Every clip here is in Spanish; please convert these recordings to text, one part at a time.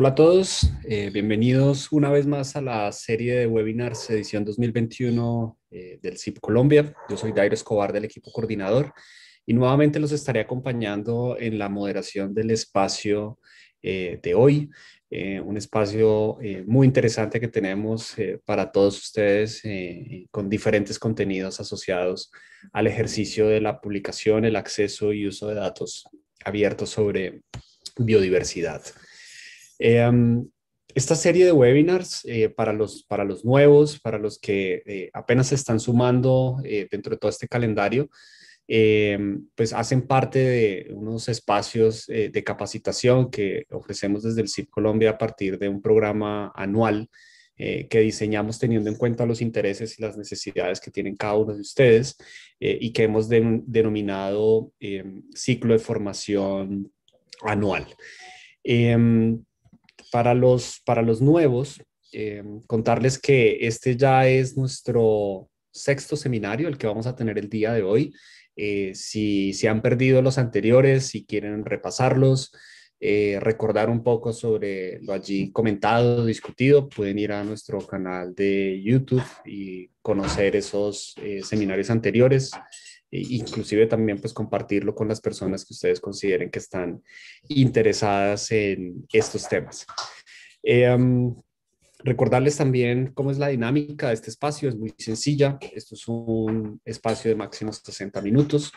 Hola a todos, bienvenidos una vez más a la serie de webinars edición 2021 del CIP Colombia. Yo soy Dairo Escobar del equipo coordinador y nuevamente los estaré acompañando en la moderación del espacio de hoy. Un espacio muy interesante que tenemos para todos ustedes con diferentes contenidos asociados al ejercicio de la publicación, el acceso y uso de datos abiertos sobre biodiversidad. Eh, esta serie de webinars para los nuevos, para los que apenas se están sumando dentro de todo este calendario, pues hacen parte de unos espacios de capacitación que ofrecemos desde el CIP Colombia a partir de un programa anual que diseñamos teniendo en cuenta los intereses y las necesidades que tienen cada uno de ustedes y que hemos denominado ciclo de formación anual. Eh, para los nuevos, contarles que este ya es nuestro sexto seminario, el que vamos a tener el día de hoy. Si se han perdido los anteriores, si quieren repasarlos, recordar un poco sobre lo allí comentado, discutido, pueden ir a nuestro canal de YouTube y conocer esos seminarios anteriores. Inclusive también pues compartirlo con las personas que ustedes consideren que están interesadas en estos temas. Eh, Recordarles también cómo es la dinámica de este espacio, es muy sencilla. Esto es un espacio de máximo 60 minutos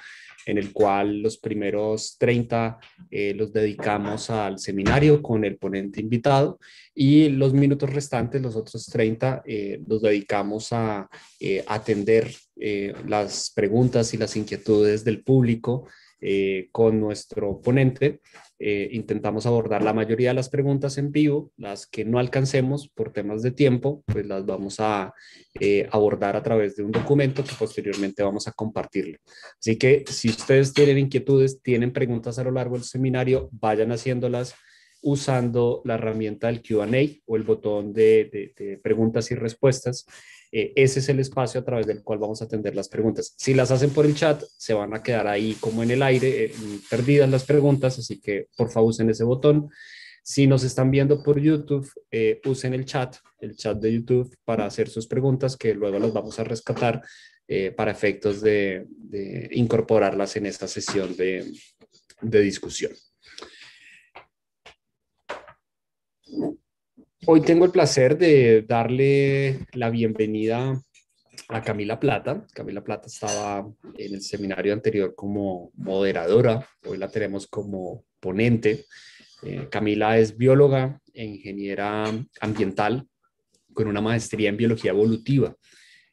en el cual los primeros 30 los dedicamos al seminario con el ponente invitado y los minutos restantes, los otros 30, los dedicamos a atender las preguntas y las inquietudes del público con nuestro ponente. Intentamos abordar la mayoría de las preguntas en vivo, las que no alcancemos por temas de tiempo, pues las vamos a abordar a través de un documento que posteriormente vamos a compartirlo. Así que si ustedes tienen inquietudes, tienen preguntas a lo largo del seminario, vayan haciéndolas usando la herramienta del Q&A o el botón de preguntas y respuestas. Ese es el espacio a través del cual vamos a atender las preguntas. Si las hacen por el chat, se van a quedar ahí como en el aire, perdidas las preguntas, así que por favor usen ese botón. Si nos están viendo por YouTube, usen el chat de YouTube para hacer sus preguntas, que luego las vamos a rescatar para efectos de incorporarlas en esta sesión de discusión. Hoy tengo el placer de darle la bienvenida a Camila Plata. Camila Plata estaba en el seminario anterior como moderadora, hoy la tenemos como ponente. Camila es bióloga e ingeniera ambiental con una maestría en biología evolutiva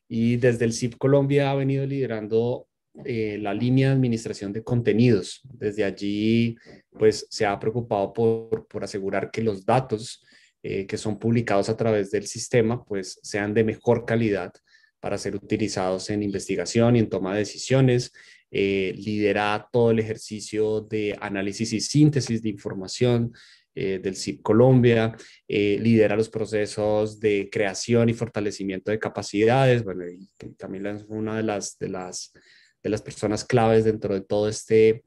y desde el CIP Colombia ha venido liderando la línea de administración de contenidos. Desde allí, pues se ha preocupado por asegurar que los datos que son publicados a través del sistema, pues sean de mejor calidad para ser utilizados en investigación y en toma de decisiones. Lidera todo el ejercicio de análisis y síntesis de información del CIP Colombia, lidera los procesos de creación y fortalecimiento de capacidades. Bueno, y Camila es una de las personas claves dentro de todo este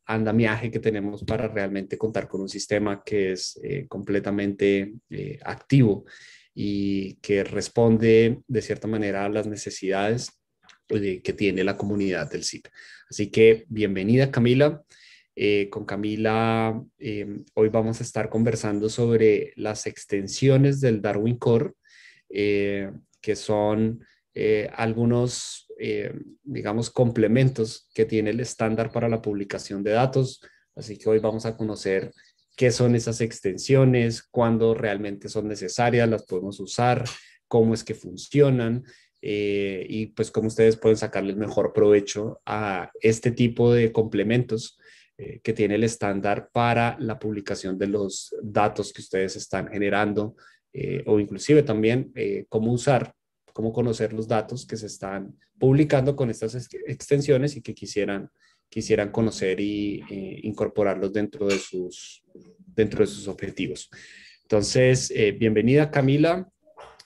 andamiaje que tenemos para realmente contar con un sistema que es completamente activo y que responde de cierta manera a las necesidades que tiene la comunidad del CIP. Así que bienvenida, Camila. Con Camila, hoy vamos a estar conversando sobre las extensiones del Darwin Core, que son algunos, digamos, complementos que tiene el estándar para la publicación de datos. Así que hoy vamos a conocer qué son esas extensiones, cuándo realmente son necesarias, las podemos usar, cómo es que funcionan. Y pues cómo ustedes pueden sacarle el mejor provecho a este tipo de complementos que tiene el estándar para la publicación de los datos que ustedes están generando o inclusive también cómo usar, cómo conocer los datos que se están publicando con estas extensiones y que quisieran conocer y incorporarlos dentro de sus objetivos. Entonces, bienvenida Camila.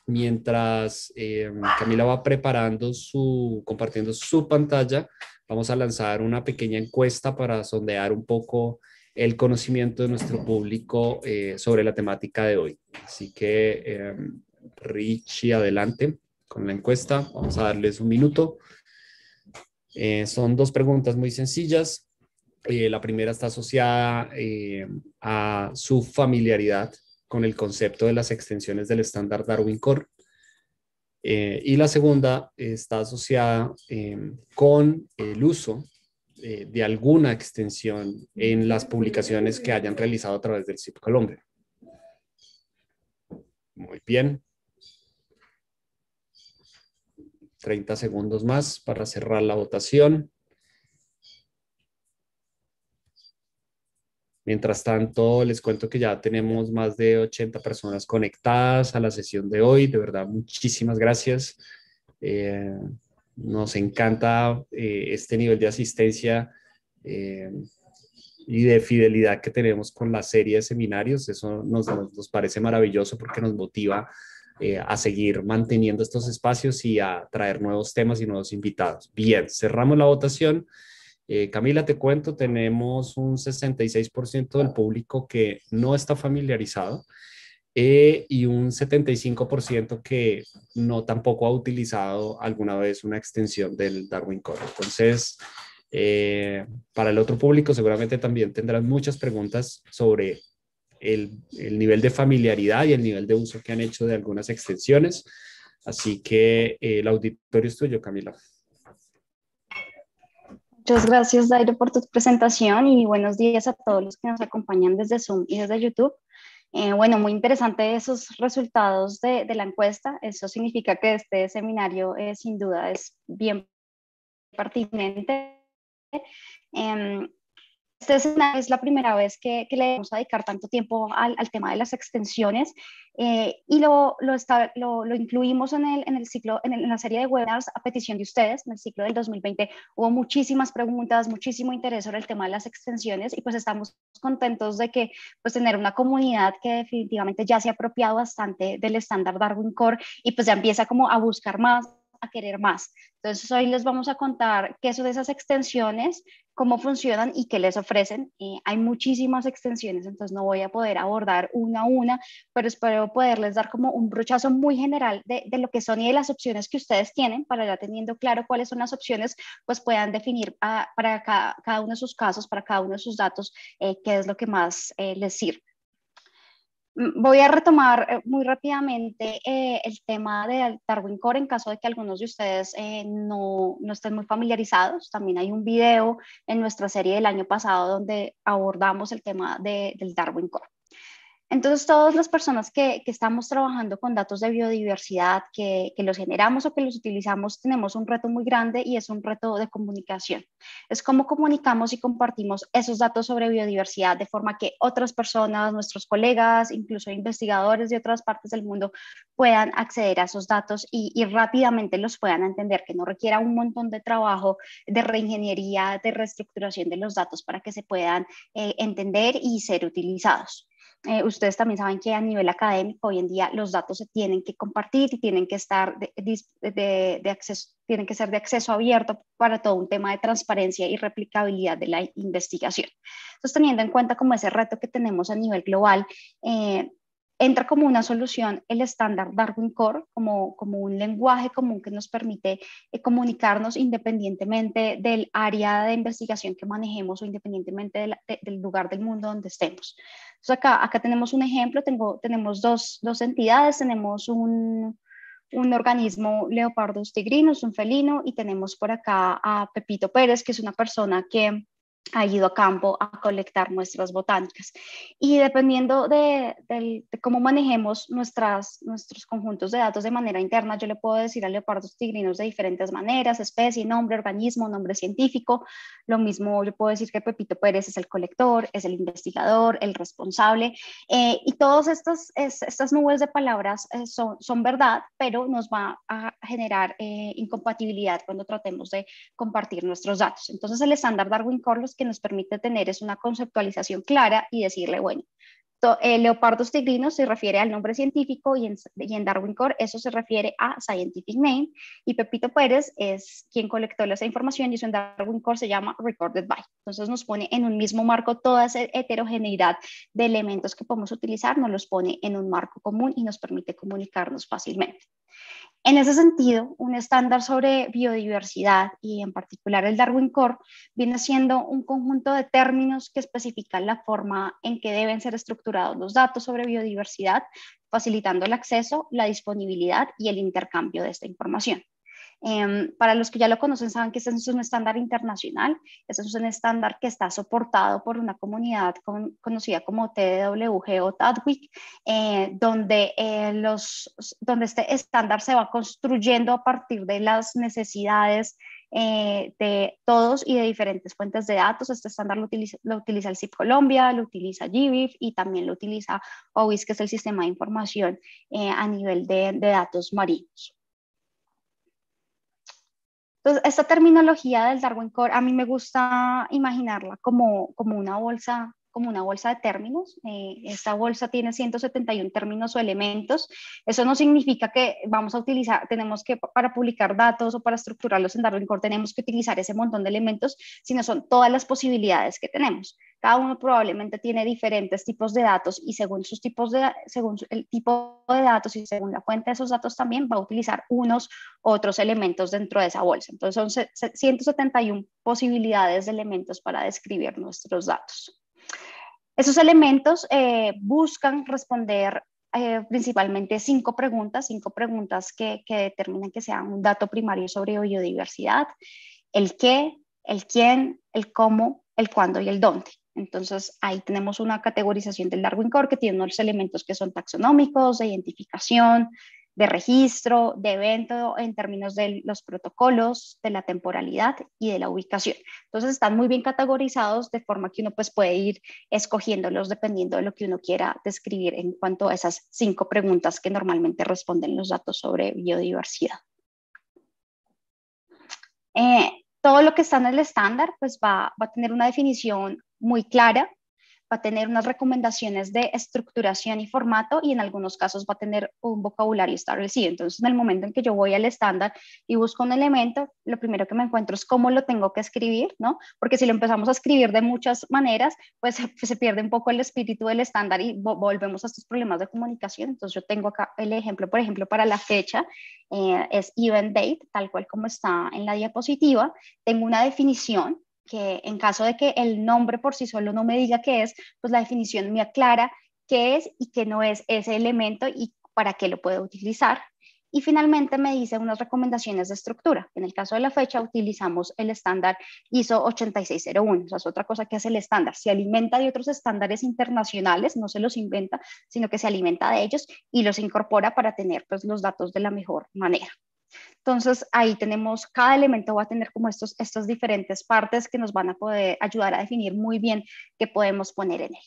Mientras Camila va compartiendo su pantalla, vamos a lanzar una pequeña encuesta para sondear un poco el conocimiento de nuestro público sobre la temática de hoy. Así que, Richie, adelante con la encuesta. Vamos a darles un minuto. Son dos preguntas muy sencillas. La primera está asociada a su familiaridad con el concepto de las extensiones del estándar Darwin Core. Y la segunda está asociada con el uso de alguna extensión en las publicaciones que hayan realizado a través del CIP Colombia. Muy bien. 30 segundos más para cerrar la votación. Mientras tanto, les cuento que ya tenemos más de 80 personas conectadas a la sesión de hoy. De verdad, muchísimas gracias. Nos encanta este nivel de asistencia y de fidelidad que tenemos con la serie de seminarios. Eso nos parece maravilloso porque nos motiva a seguir manteniendo estos espacios y a traer nuevos temas y nuevos invitados. Bien, cerramos la votación. Camila, te cuento, tenemos un 66% del público que no está familiarizado y un 75% que no tampoco ha utilizado alguna vez una extensión del Darwin Core. Entonces, para el otro público seguramente también tendrán muchas preguntas sobre el nivel de familiaridad y el nivel de uso que han hecho de algunas extensiones. Así que el auditorio es tuyo, Camila. Muchas gracias, Dairo, por tu presentación y buenos días a todos los que nos acompañan desde Zoom y desde YouTube. Bueno, muy interesante esos resultados de la encuesta. Eso significa que este seminario sin duda es bien pertinente. Esta es la primera vez que le vamos a dedicar tanto tiempo al tema de las extensiones y lo incluimos en el ciclo, en la serie de webinars a petición de ustedes. En el ciclo del 2020 hubo muchísimas preguntas, muchísimo interés sobre el tema de las extensiones y pues estamos contentos de que pues tener una comunidad que definitivamente ya se ha apropiado bastante del estándar Darwin Core y pues ya empieza como a buscar más, a querer más. Entonces hoy les vamos a contar qué son esas extensiones, cómo funcionan y qué les ofrecen. Hay muchísimas extensiones, entonces no voy a poder abordar una a una, pero espero poderles dar como un brochazo muy general de lo que son y de las opciones que ustedes tienen para ya teniendo claro cuáles son las opciones, pues puedan definir para cada uno de sus casos, para cada uno de sus datos, qué es lo que más les sirve. Voy a retomar muy rápidamente el tema de Darwin Core en caso de que algunos de ustedes no estén muy familiarizados. También hay un video en nuestra serie del año pasado donde abordamos el tema del Darwin Core. Entonces, todas las personas que estamos trabajando con datos de biodiversidad, que los generamos o que los utilizamos, tenemos un reto muy grande y es un reto de comunicación. Es cómo comunicamos y compartimos esos datos sobre biodiversidad de forma que otras personas, nuestros colegas, incluso investigadores de otras partes del mundo puedan acceder a esos datos y rápidamente los puedan entender, que no requiera un montón de trabajo de reingeniería, de reestructuración de los datos para que se puedan entender y ser utilizados. Ustedes también saben que a nivel académico hoy en día los datos se tienen que compartir y tienen que estar de acceso, tienen que ser de acceso abierto para todo un tema de transparencia y replicabilidad de la investigación. Entonces, teniendo en cuenta como ese reto que tenemos a nivel global, entra como una solución el estándar Darwin Core, como un lenguaje común que nos permite comunicarnos independientemente del área de investigación que manejemos o independientemente del lugar del mundo donde estemos. Entonces acá tenemos un ejemplo, tenemos dos entidades, tenemos un organismo Leopardus tigrinus, un felino, y tenemos por acá a Pepito Pérez, que es una persona que ha ido a campo a colectar muestras botánicas. Y dependiendo de cómo manejemos nuestros conjuntos de datos de manera interna, yo le puedo decir a Leopardus tigrinus de diferentes maneras: especie, nombre, organismo, nombre científico. Lo mismo yo puedo decir que Pepito Pérez es el colector, es el investigador, el responsable. Y todas estas nubes de palabras son verdad, pero nos va a generar incompatibilidad cuando tratemos de compartir nuestros datos. Entonces el estándar Darwin Core que nos permite tener es una conceptualización clara y decirle, bueno, Leopardus tigrinus se refiere al nombre científico y en Darwin Core eso se refiere a scientific name, y Pepito Pérez es quien colectó esa información y eso en Darwin Core se llama recorded by. Entonces nos pone en un mismo marco toda esa heterogeneidad de elementos que podemos utilizar, nos los pone en un marco común y nos permite comunicarnos fácilmente. En ese sentido, un estándar sobre biodiversidad y en particular el Darwin Core viene siendo un conjunto de términos que especifican la forma en que deben ser estructurados los datos sobre biodiversidad, facilitando el acceso, la disponibilidad y el intercambio de esta información. Para los que ya lo conocen saben que este es un estándar internacional, este es un estándar que está soportado por una comunidad conocida como TWG o TADWIC, donde este estándar se va construyendo a partir de las necesidades de todos y de diferentes fuentes de datos. Este estándar lo utiliza el CIP Colombia, lo utiliza GBIF y también lo utiliza OWIS, que es el sistema de información a nivel de datos marinos. Entonces, esta terminología del Darwin Core, a mí me gusta imaginarla como una bolsa de términos. Esta bolsa tiene 171 términos o elementos. Eso no significa que vamos a utilizar, para publicar datos o para estructurarlos en Darwin Core, tenemos que utilizar ese montón de elementos, sino son todas las posibilidades que tenemos. Cada uno probablemente tiene diferentes tipos de datos y según el tipo de datos y según la fuente de esos datos también va a utilizar unos u otros elementos dentro de esa bolsa. Entonces son 171 posibilidades de elementos para describir nuestros datos. Esos elementos buscan responder principalmente 5 preguntas que determinan que sea un dato primario sobre biodiversidad: el qué, el quién, el cómo, el cuándo y el dónde. Entonces ahí tenemos una categorización del Darwin Core que tiene unos elementos que son taxonómicos, de identificación, de registro, de evento en términos de los protocolos, de la temporalidad y de la ubicación. Entonces están muy bien categorizados de forma que uno pues puede ir escogiéndolos dependiendo de lo que uno quiera describir en cuanto a esas 5 preguntas que normalmente responden los datos sobre biodiversidad. Todo lo que está en el estándar pues va a tener una definición muy clara, va a tener unas recomendaciones de estructuración y formato y en algunos casos va a tener un vocabulario establecido. Entonces, en el momento en que yo voy al estándar y busco un elemento, lo primero que me encuentro es cómo lo tengo que escribir, ¿no? Porque si lo empezamos a escribir de muchas maneras, pues se pierde un poco el espíritu del estándar y volvemos a estos problemas de comunicación. Entonces, yo tengo acá el ejemplo, por ejemplo, para la fecha, es event date, tal cual como está en la diapositiva. Tengo una definición que en caso de que el nombre por sí solo no me diga qué es, pues la definición me aclara qué es y qué no es ese elemento y para qué lo puedo utilizar. Y finalmente me dice unas recomendaciones de estructura. En el caso de la fecha utilizamos el estándar ISO 8601. O sea, es otra cosa que hace el estándar. Se alimenta de otros estándares internacionales, no se los inventa, sino que se alimenta de ellos y los incorpora para tener pues, los datos de la mejor manera. Entonces ahí tenemos, cada elemento va a tener como estas diferentes partes que nos van a poder ayudar a definir muy bien qué podemos poner en él.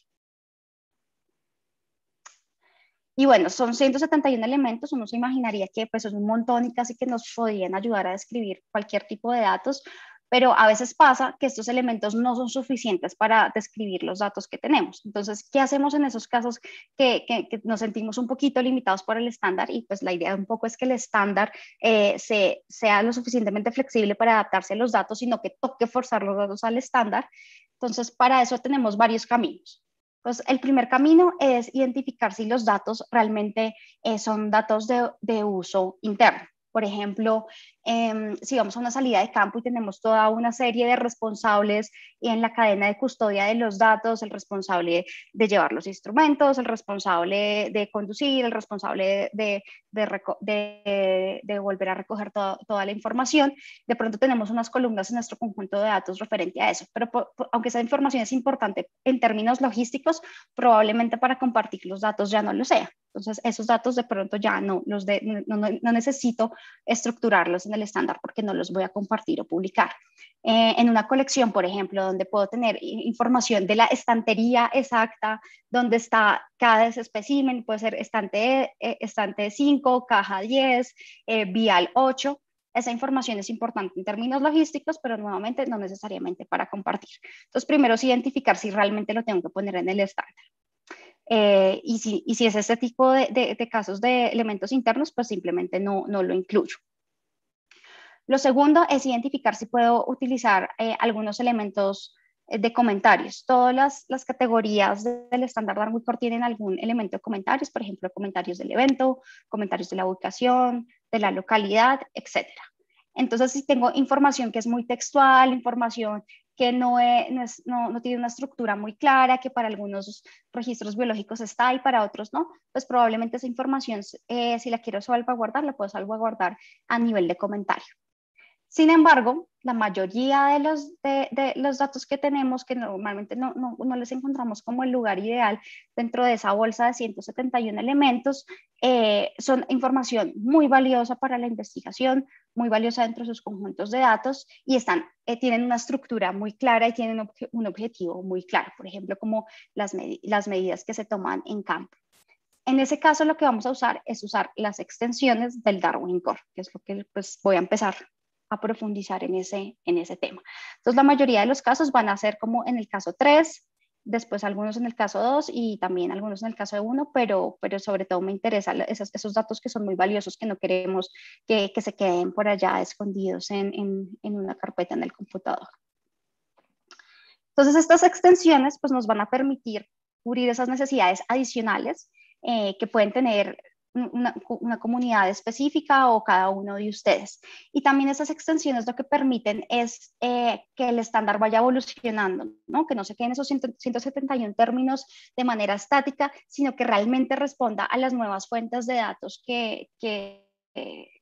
Y bueno, son 171 elementos, uno se imaginaría que pues es un montón y casi que nos podrían ayudar a describir cualquier tipo de datos, pero a veces pasa que estos elementos no son suficientes para describir los datos que tenemos. Entonces, ¿qué hacemos en esos casos que nos sentimos un poquito limitados por el estándar? Y pues la idea un poco es que el estándar sea lo suficientemente flexible para adaptarse a los datos, sino que toque forzar los datos al estándar. Entonces, para eso tenemos varios caminos. Pues el primer camino es identificar si los datos realmente son datos de uso interno. Por ejemplo, si vamos a una salida de campo y tenemos toda una serie de responsables en la cadena de custodia de los datos, el responsable de llevar los instrumentos, el responsable de conducir, el responsable de volver a recoger toda la información, de pronto tenemos unas columnas en nuestro conjunto de datos referente a eso, pero aunque esa información es importante en términos logísticos, probablemente para compartir los datos ya no lo sea. Entonces, esos datos de pronto ya no necesito estructurarlos en el estándar porque no los voy a compartir o publicar. En una colección, por ejemplo, donde puedo tener información de la estantería exacta, donde está cada espécimen, puede ser estante 5, caja 10, vial 8. Esa información es importante en términos logísticos, pero nuevamente no necesariamente para compartir. Entonces, primero es identificar si realmente lo tengo que poner en el estándar. y si es este tipo de casos de elementos internos, pues simplemente no lo incluyo. Lo segundo es identificar si puedo utilizar algunos elementos de comentarios. Todas las categorías del estándar Darwin Core tienen algún elemento de comentarios, por ejemplo, comentarios del evento, comentarios de la ubicación, de la localidad, etcétera. Entonces, si tengo información que es muy textual, información que no tiene una estructura muy clara, que para algunos registros biológicos está y para otros no, pues probablemente esa información, si la quiero salvaguardar, la puedo salvaguardar a nivel de comentario. Sin embargo, la mayoría de los datos que tenemos, que normalmente no les encontramos como el lugar ideal dentro de esa bolsa de 171 elementos, son información muy valiosa para la investigación, muy valiosa dentro de sus conjuntos de datos y tienen una estructura muy clara y tienen un objetivo muy claro, por ejemplo, como las medidas que se toman en campo. En ese caso, lo que vamos a usar es usar las extensiones del Darwin Core, que es lo que pues, voy a empezar a profundizar en ese tema. Entonces, la mayoría de los casos van a ser como en el caso 3, después algunos en el caso 2 y también algunos en el caso de 1, pero sobre todo me interesan esos datos que son muy valiosos, que no queremos que se queden por allá escondidos en una carpeta en el computador. Entonces, estas extensiones pues, nos van a permitir cubrir esas necesidades adicionales que pueden tener una comunidad específica o cada uno de ustedes. Y también esas extensiones lo que permiten es que el estándar vaya evolucionando, ¿no? Que no se queden esos 171 términos de manera estática, sino que realmente responda a las nuevas fuentes de datos que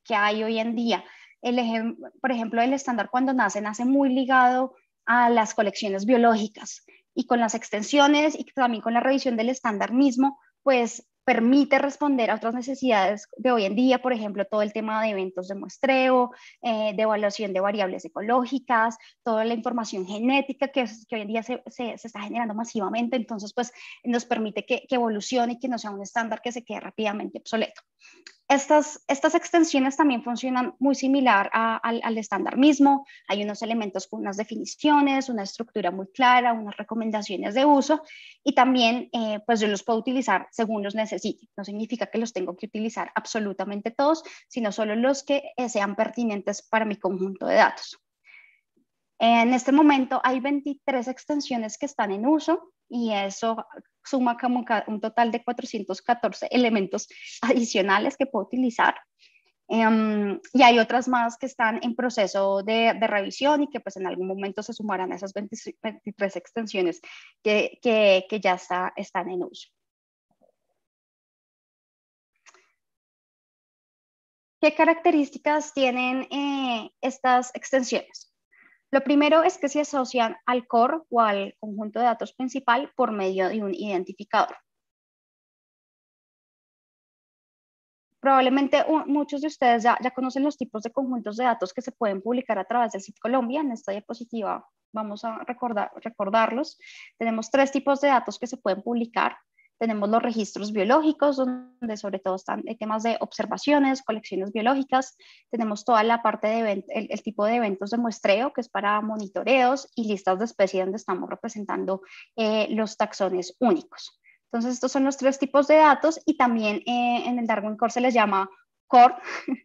hay hoy en día. Por ejemplo, el estándar cuando nace muy ligado a las colecciones biológicas y con las extensiones y también con la revisión del estándar mismo, pues permite responder a otras necesidades de hoy en día, por ejemplo, todo el tema de eventos de muestreo, de evaluación de variables ecológicas, toda la información genética que hoy en día se está generando masivamente, entonces pues nos permite que evolucione y que no sea un estándar que se quede rápidamente obsoleto. Estas extensiones también funcionan muy similar al estándar mismo. Hay unos elementos con unas definiciones, una estructura muy clara, unas recomendaciones de uso y también pues yo los puedo utilizar según los necesite. No significa que los tengo que utilizar absolutamente todos, sino solo los que sean pertinentes para mi conjunto de datos. En este momento hay 23 extensiones que están en uso y eso suma como un total de 414 elementos adicionales que puedo utilizar. Y hay otras más que están en proceso de revisión y que pues en algún momento se sumarán a esas 23 extensiones que ya están en uso. ¿Qué características tienen estas extensiones? Lo primero es que se asocian al core o al conjunto de datos principal por medio de un identificador. Probablemente muchos de ustedes ya conocen los tipos de conjuntos de datos que se pueden publicar a través del CIP Colombia. En esta diapositiva vamos a recordarlos. Tenemos 3 tipos de datos que se pueden publicar. Tenemos los registros biológicos, donde sobre todo están temas de observaciones, colecciones biológicas. Tenemos toda la parte de el tipo de eventos de muestreo, que es para monitoreos, y listas de especies donde estamos representando los taxones únicos. Entonces, estos son los 3 tipos de datos y también en el Darwin Core se les llama core,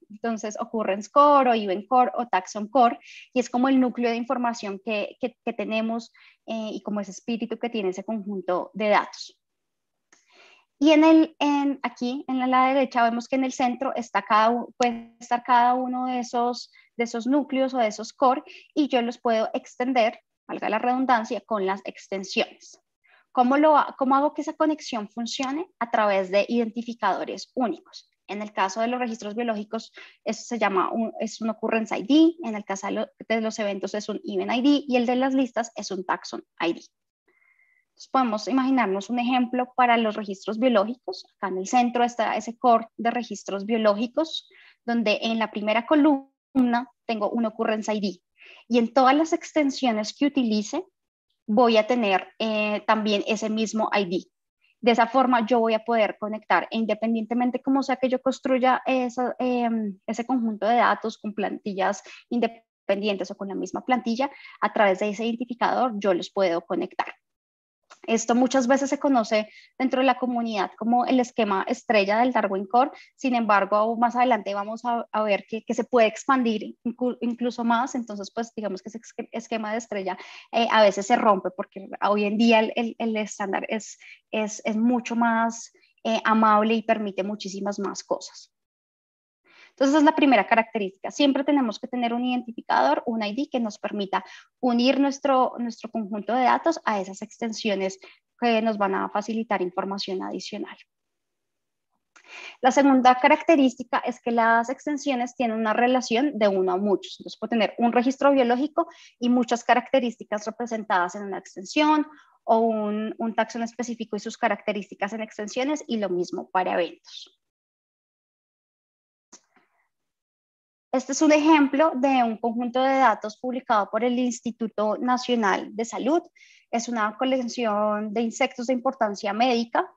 entonces occurrence core o event core o taxon core, y es como el núcleo de información que tenemos y como ese espíritu que tiene ese conjunto de datos. Y aquí en la derecha vemos que en el centro puede estar cada uno de esos núcleos o de esos core y yo los puedo extender, valga la redundancia, con las extensiones. ¿Cómo hago que esa conexión funcione? A través de identificadores únicos. En el caso de los registros biológicos, eso se llama es un occurrence ID, en el caso de los eventos es un event ID y el de las listas es un taxon ID. Entonces podemos imaginarnos un ejemplo para los registros biológicos. Acá en el centro está ese core de registros biológicos, donde en la primera columna tengo un occurrence ID. Y en todas las extensiones que utilice, voy a tener también ese mismo ID. De esa forma yo voy a poder conectar, e independientemente como sea que yo construya ese conjunto de datos con plantillas independientes o con la misma plantilla, a través de ese identificador yo los puedo conectar. Esto muchas veces se conoce dentro de la comunidad como el esquema estrella del Darwin Core. Sin embargo, más adelante vamos a ver que se puede expandir incluso más. Entonces, pues digamos que ese esquema de estrella a veces se rompe porque hoy en día el estándar es mucho más amable y permite muchísimas más cosas. Entonces, esa es la primera característica. Siempre tenemos que tener un identificador, un ID que nos permita unir nuestro conjunto de datos a esas extensiones que nos van a facilitar información adicional. La segunda característica es que las extensiones tienen una relación de uno a muchos. Entonces, puede tener un registro biológico y muchas características representadas en una extensión, o un taxón específico y sus características en extensiones, y lo mismo para eventos. Este es un ejemplo de un conjunto de datos publicado por el Instituto Nacional de Salud. Es una colección de insectos de importancia médica.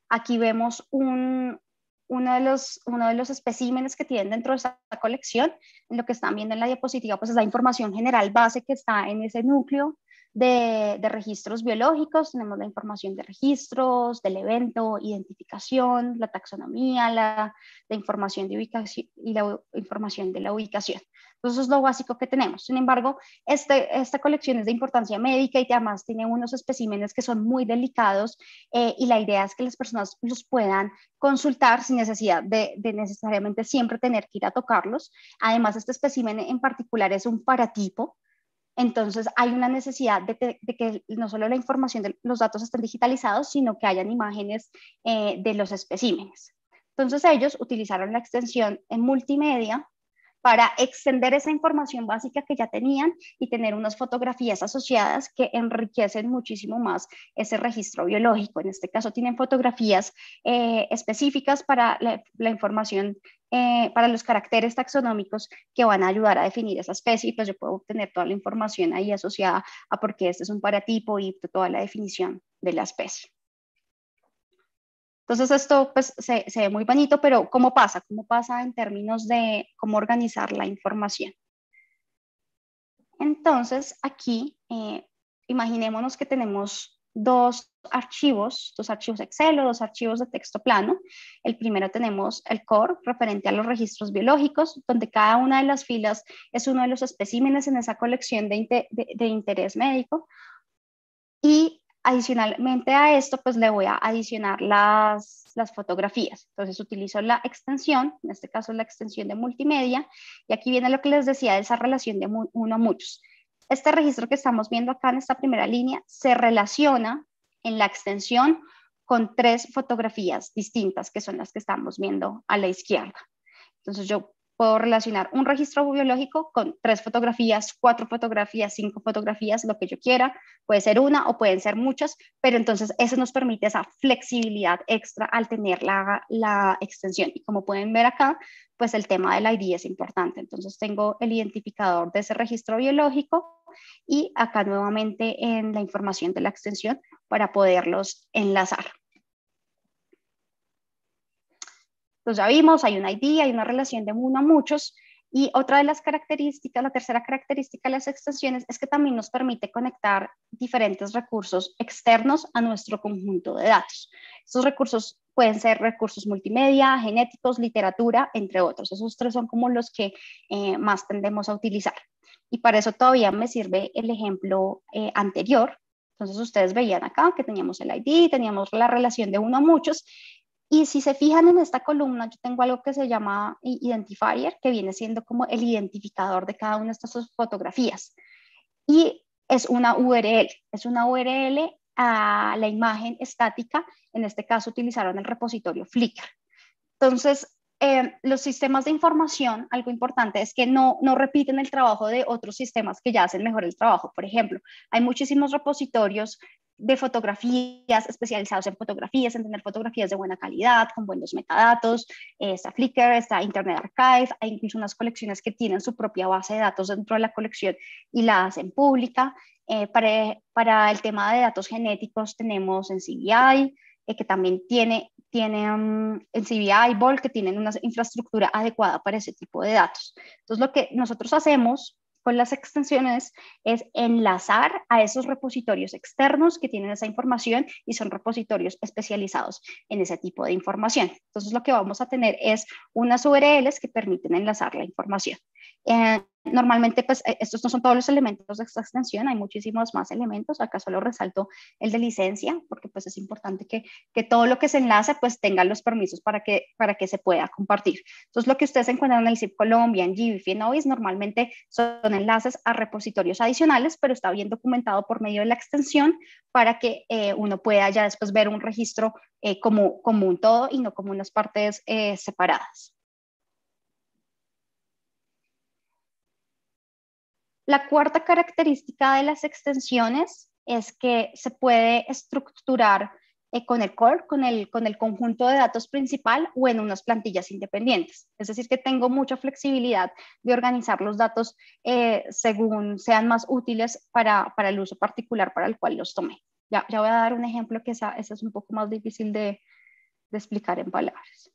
Aquí vemos uno de los especímenes que tienen dentro de esta colección. En lo que están viendo en la diapositiva, pues es la información general base que está en ese núcleo de registros biológicos. Tenemos la información de registros, del evento, identificación, la taxonomía, la información de ubicación y la información de la ubicación. Entonces, eso es lo básico que tenemos. Sin embargo, esta colección es de importancia médica y además tiene unos especímenes que son muy delicados, y la idea es que las personas los puedan consultar sin necesidad de necesariamente siempre tener que ir a tocarlos. Además, este espécimen en particular es un paratipo. Entonces hay una necesidad de que no solo la información de los datos estén digitalizados, sino que hayan imágenes de los especímenes. Entonces ellos utilizaron la extensión en multimedia para extender esa información básica que ya tenían y tener unas fotografías asociadas que enriquecen muchísimo más ese registro biológico. En este caso tienen fotografías específicas para la información, para los caracteres taxonómicos que van a ayudar a definir esa especie, y pues yo puedo obtener toda la información ahí asociada a por qué este es un paratipo y toda la definición de la especie. Entonces esto pues se ve muy bonito, pero ¿cómo pasa? ¿Cómo pasa en términos de cómo organizar la información? Entonces aquí imaginémonos que tenemos dos archivos Excel o dos archivos de texto plano. El primero tenemos el core referente a los registros biológicos, donde cada una de las filas es uno de los especímenes en esa colección de interés médico. Y adicionalmente a esto, pues le voy a adicionar las fotografías. Entonces utilizo la extensión, en este caso la extensión de multimedia, y aquí viene lo que les decía de esa relación de uno a muchos. Este registro que estamos viendo acá en esta primera línea se relaciona en la extensión con 3 fotografías distintas, que son las que estamos viendo a la izquierda. Entonces yo puedo relacionar un registro biológico con 3 fotografías, 4 fotografías, 5 fotografías, lo que yo quiera. Puede ser una o pueden ser muchas, pero entonces eso nos permite esa flexibilidad extra al tener la extensión. Y como pueden ver acá, pues el tema del ID es importante. Entonces tengo el identificador de ese registro biológico y acá nuevamente en la información de la extensión para poderlos enlazar. Entonces ya vimos, hay un ID, hay una relación de uno a muchos, y otra de las características, la tercera característica de las extensiones es que también nos permite conectar diferentes recursos externos a nuestro conjunto de datos. Estos recursos pueden ser recursos multimedia, genéticos, literatura, entre otros. Esos 3 son como los que más tendemos a utilizar. Y para eso todavía me sirve el ejemplo anterior. Entonces ustedes veían acá que teníamos el ID, teníamos la relación de uno a muchos. Y si se fijan en esta columna, yo tengo algo que se llama identifier, que viene siendo como el identificador de cada una de estas fotografías. Y es una URL a la imagen estática. En este caso utilizaron el repositorio Flickr. Entonces, los sistemas de información, algo importante es que no repiten el trabajo de otros sistemas que ya hacen mejor el trabajo. Por ejemplo, hay muchísimos repositorios de fotografías especializados en fotografías, en tener fotografías de buena calidad, con buenos metadatos. Está Flickr, está Internet Archive, hay incluso unas colecciones que tienen su propia base de datos dentro de la colección y la hacen pública. Para el tema de datos genéticos tenemos NCBI, que también tiene NCBI, Bol, que tienen una infraestructura adecuada para ese tipo de datos. Entonces, lo que nosotros hacemos con las extensiones es enlazar a esos repositorios externos que tienen esa información y son repositorios especializados en ese tipo de información. Entonces lo que vamos a tener es unas URLs que permiten enlazar la información. Normalmente, pues estos no son todos los elementos de esta extensión, hay muchísimos más elementos. Acá solo resalto el de licencia, porque pues es importante que todo lo que se enlace pues tenga los permisos para que se pueda compartir. Entonces, lo que ustedes encuentran en el zip Colombia, en GBIF y en OIS, normalmente son enlaces a repositorios adicionales, pero está bien documentado por medio de la extensión para que uno pueda ya después ver un registro como un todo y no como unas partes separadas. La cuarta característica de las extensiones es que se puede estructurar con el core, con el conjunto de datos principal o en unas plantillas independientes. Es decir, que tengo mucha flexibilidad de organizar los datos según sean más útiles para el uso particular para el cual los tomé. Ya voy a dar un ejemplo que esa es un poco más difícil de explicar en palabras.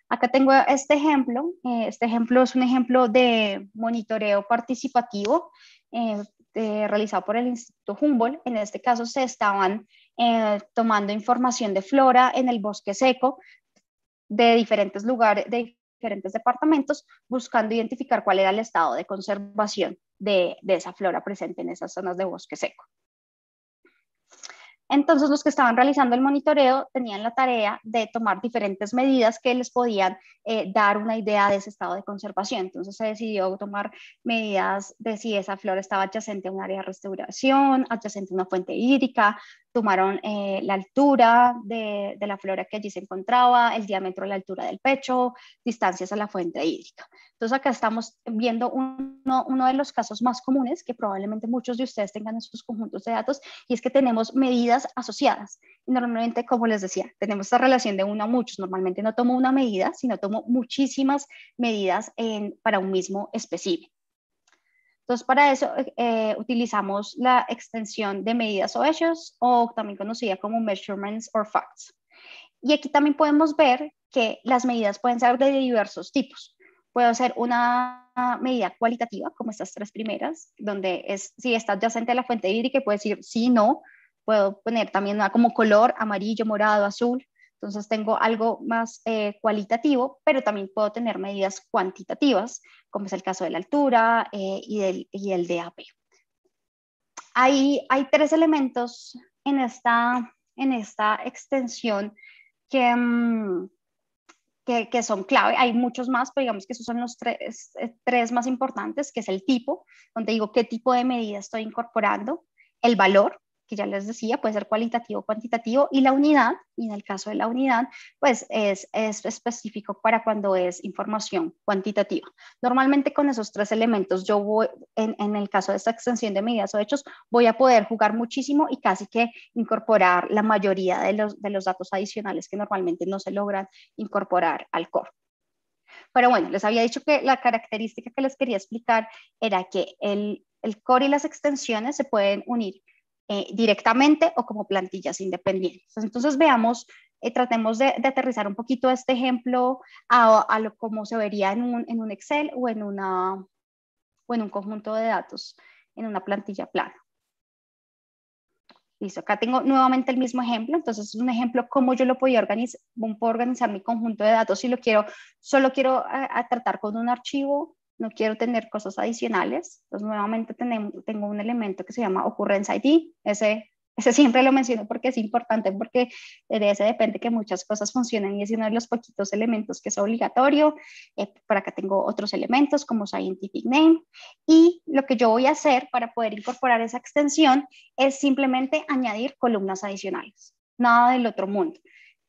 Acá tengo este ejemplo. Este ejemplo es un ejemplo de monitoreo participativo realizado por el Instituto Humboldt. En este caso se estaban tomando información de flora en el bosque seco de diferentes lugares, de diferentes departamentos, buscando identificar cuál era el estado de conservación de esa flora presente en esas zonas de bosque seco. Entonces, los que estaban realizando el monitoreo tenían la tarea de tomar diferentes medidas que les podían dar una idea de ese estado de conservación. Entonces, se decidió tomar medidas de si esa flora estaba adyacente a un área de restauración, adyacente a una fuente hídrica. Tomaron la altura de la flora que allí se encontraba, el diámetro de la altura del pecho, distancias a la fuente hídrica. Entonces, acá estamos viendo uno de los casos más comunes que probablemente muchos de ustedes tengan en sus conjuntos de datos, y es que tenemos medidas asociadas. Y normalmente, como les decía, tenemos esta relación de uno a muchos. Normalmente no tomo una medida, sino tomo muchísimas medidas para un mismo espécimen. Entonces, para eso utilizamos la extensión de medidas o hechos, o también conocida como measurements or facts. Y aquí también podemos ver que las medidas pueden ser de diversos tipos. Puedo hacer una medida cualitativa, como estas tres primeras, donde si está adyacente a la fuente hídrica, puedo decir sí, no. Puedo poner también una como color, amarillo, morado, azul. Entonces tengo algo más cualitativo, pero también puedo tener medidas cuantitativas, como es el caso de la altura y el DAP. Hay tres elementos en esta extensión que son clave. Hay muchos más, pero digamos que esos son los tres más importantes, que es el tipo, donde digo qué tipo de medida estoy incorporando, el valor, que ya les decía, puede ser cualitativo o cuantitativo, y la unidad, y en el caso de la unidad, pues es específico para cuando es información cuantitativa. Normalmente con esos tres elementos yo voy, en el caso de esta extensión de medidas o hechos, voy a poder jugar muchísimo y casi que incorporar la mayoría de los datos adicionales que normalmente no se logran incorporar al core. Pero bueno, les había dicho que la característica que les quería explicar era que el core y las extensiones se pueden unir directamente o como plantillas independientes. Entonces veamos, tratemos de aterrizar un poquito este ejemplo a lo como se vería en un Excel o en un conjunto de datos, en una plantilla plana. Listo, acá tengo nuevamente el mismo ejemplo. Entonces es un ejemplo cómo yo lo puedo organizar mi conjunto de datos si solo quiero tratar con un archivo, no quiero tener cosas adicionales. Entonces nuevamente tengo un elemento que se llama Occurrence ID. Ese siempre lo menciono porque es importante, porque de ese depende que muchas cosas funcionen y es uno de los poquitos elementos que es obligatorio. Por acá tengo otros elementos como Scientific Name, y lo que yo voy a hacer para poder incorporar esa extensión es simplemente añadir columnas adicionales, nada del otro mundo.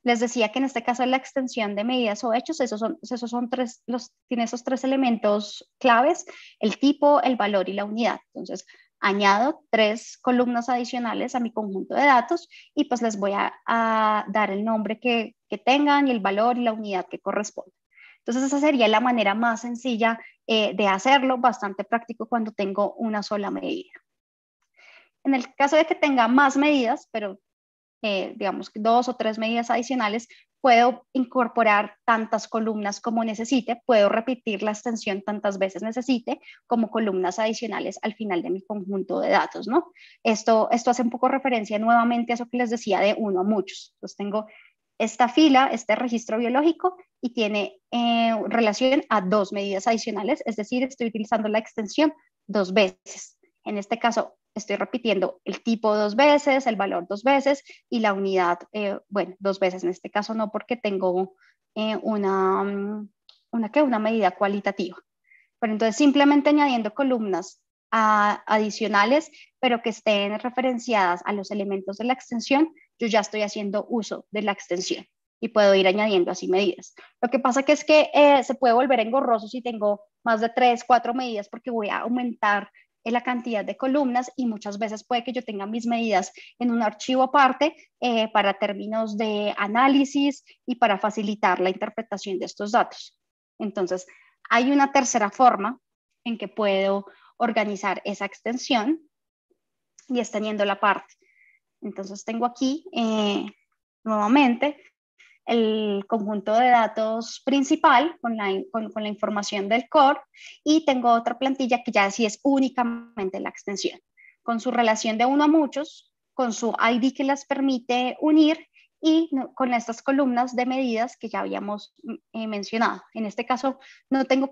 Les decía que en este caso la extensión de medidas o hechos, tiene esos tres elementos claves: el tipo, el valor y la unidad. Entonces, añado tres columnas adicionales a mi conjunto de datos y pues les voy a dar el nombre que tengan y el valor y la unidad que corresponde. Entonces, esa sería la manera más sencilla de hacerlo, bastante práctico cuando tengo una sola medida. En el caso de que tenga más medidas, pero digamos, 2 o 3 medidas adicionales, puedo incorporar tantas columnas como necesite, puedo repetir la extensión tantas veces necesite como columnas adicionales al final de mi conjunto de datos, ¿no? Esto hace un poco referencia nuevamente a eso que les decía de uno a muchos. Entonces tengo esta fila, este registro biológico y tiene relación a 2 medidas adicionales, es decir, estoy utilizando la extensión 2 veces. En este caso, estoy repitiendo el tipo 2 veces, el valor 2 veces y la unidad, bueno, 2 veces. En este caso no, porque tengo una medida cualitativa. Pero entonces simplemente añadiendo columnas adicionales, pero que estén referenciadas a los elementos de la extensión, yo ya estoy haciendo uso de la extensión y puedo ir añadiendo así medidas. Lo que pasa que es que se puede volver engorroso si tengo más de 3, 4 medidas porque voy a aumentar la cantidad de columnas y muchas veces puede que yo tenga mis medidas en un archivo aparte para términos de análisis y para facilitar la interpretación de estos datos. Entonces, hay una tercera forma en que puedo organizar esa extensión y es teniendo la parte. Entonces tengo aquí nuevamente el conjunto de datos principal con la información del core y tengo otra plantilla que ya sí es únicamente la extensión, con su relación de uno a muchos, con su ID que las permite unir y con estas columnas de medidas que ya habíamos mencionado. En este caso no tengo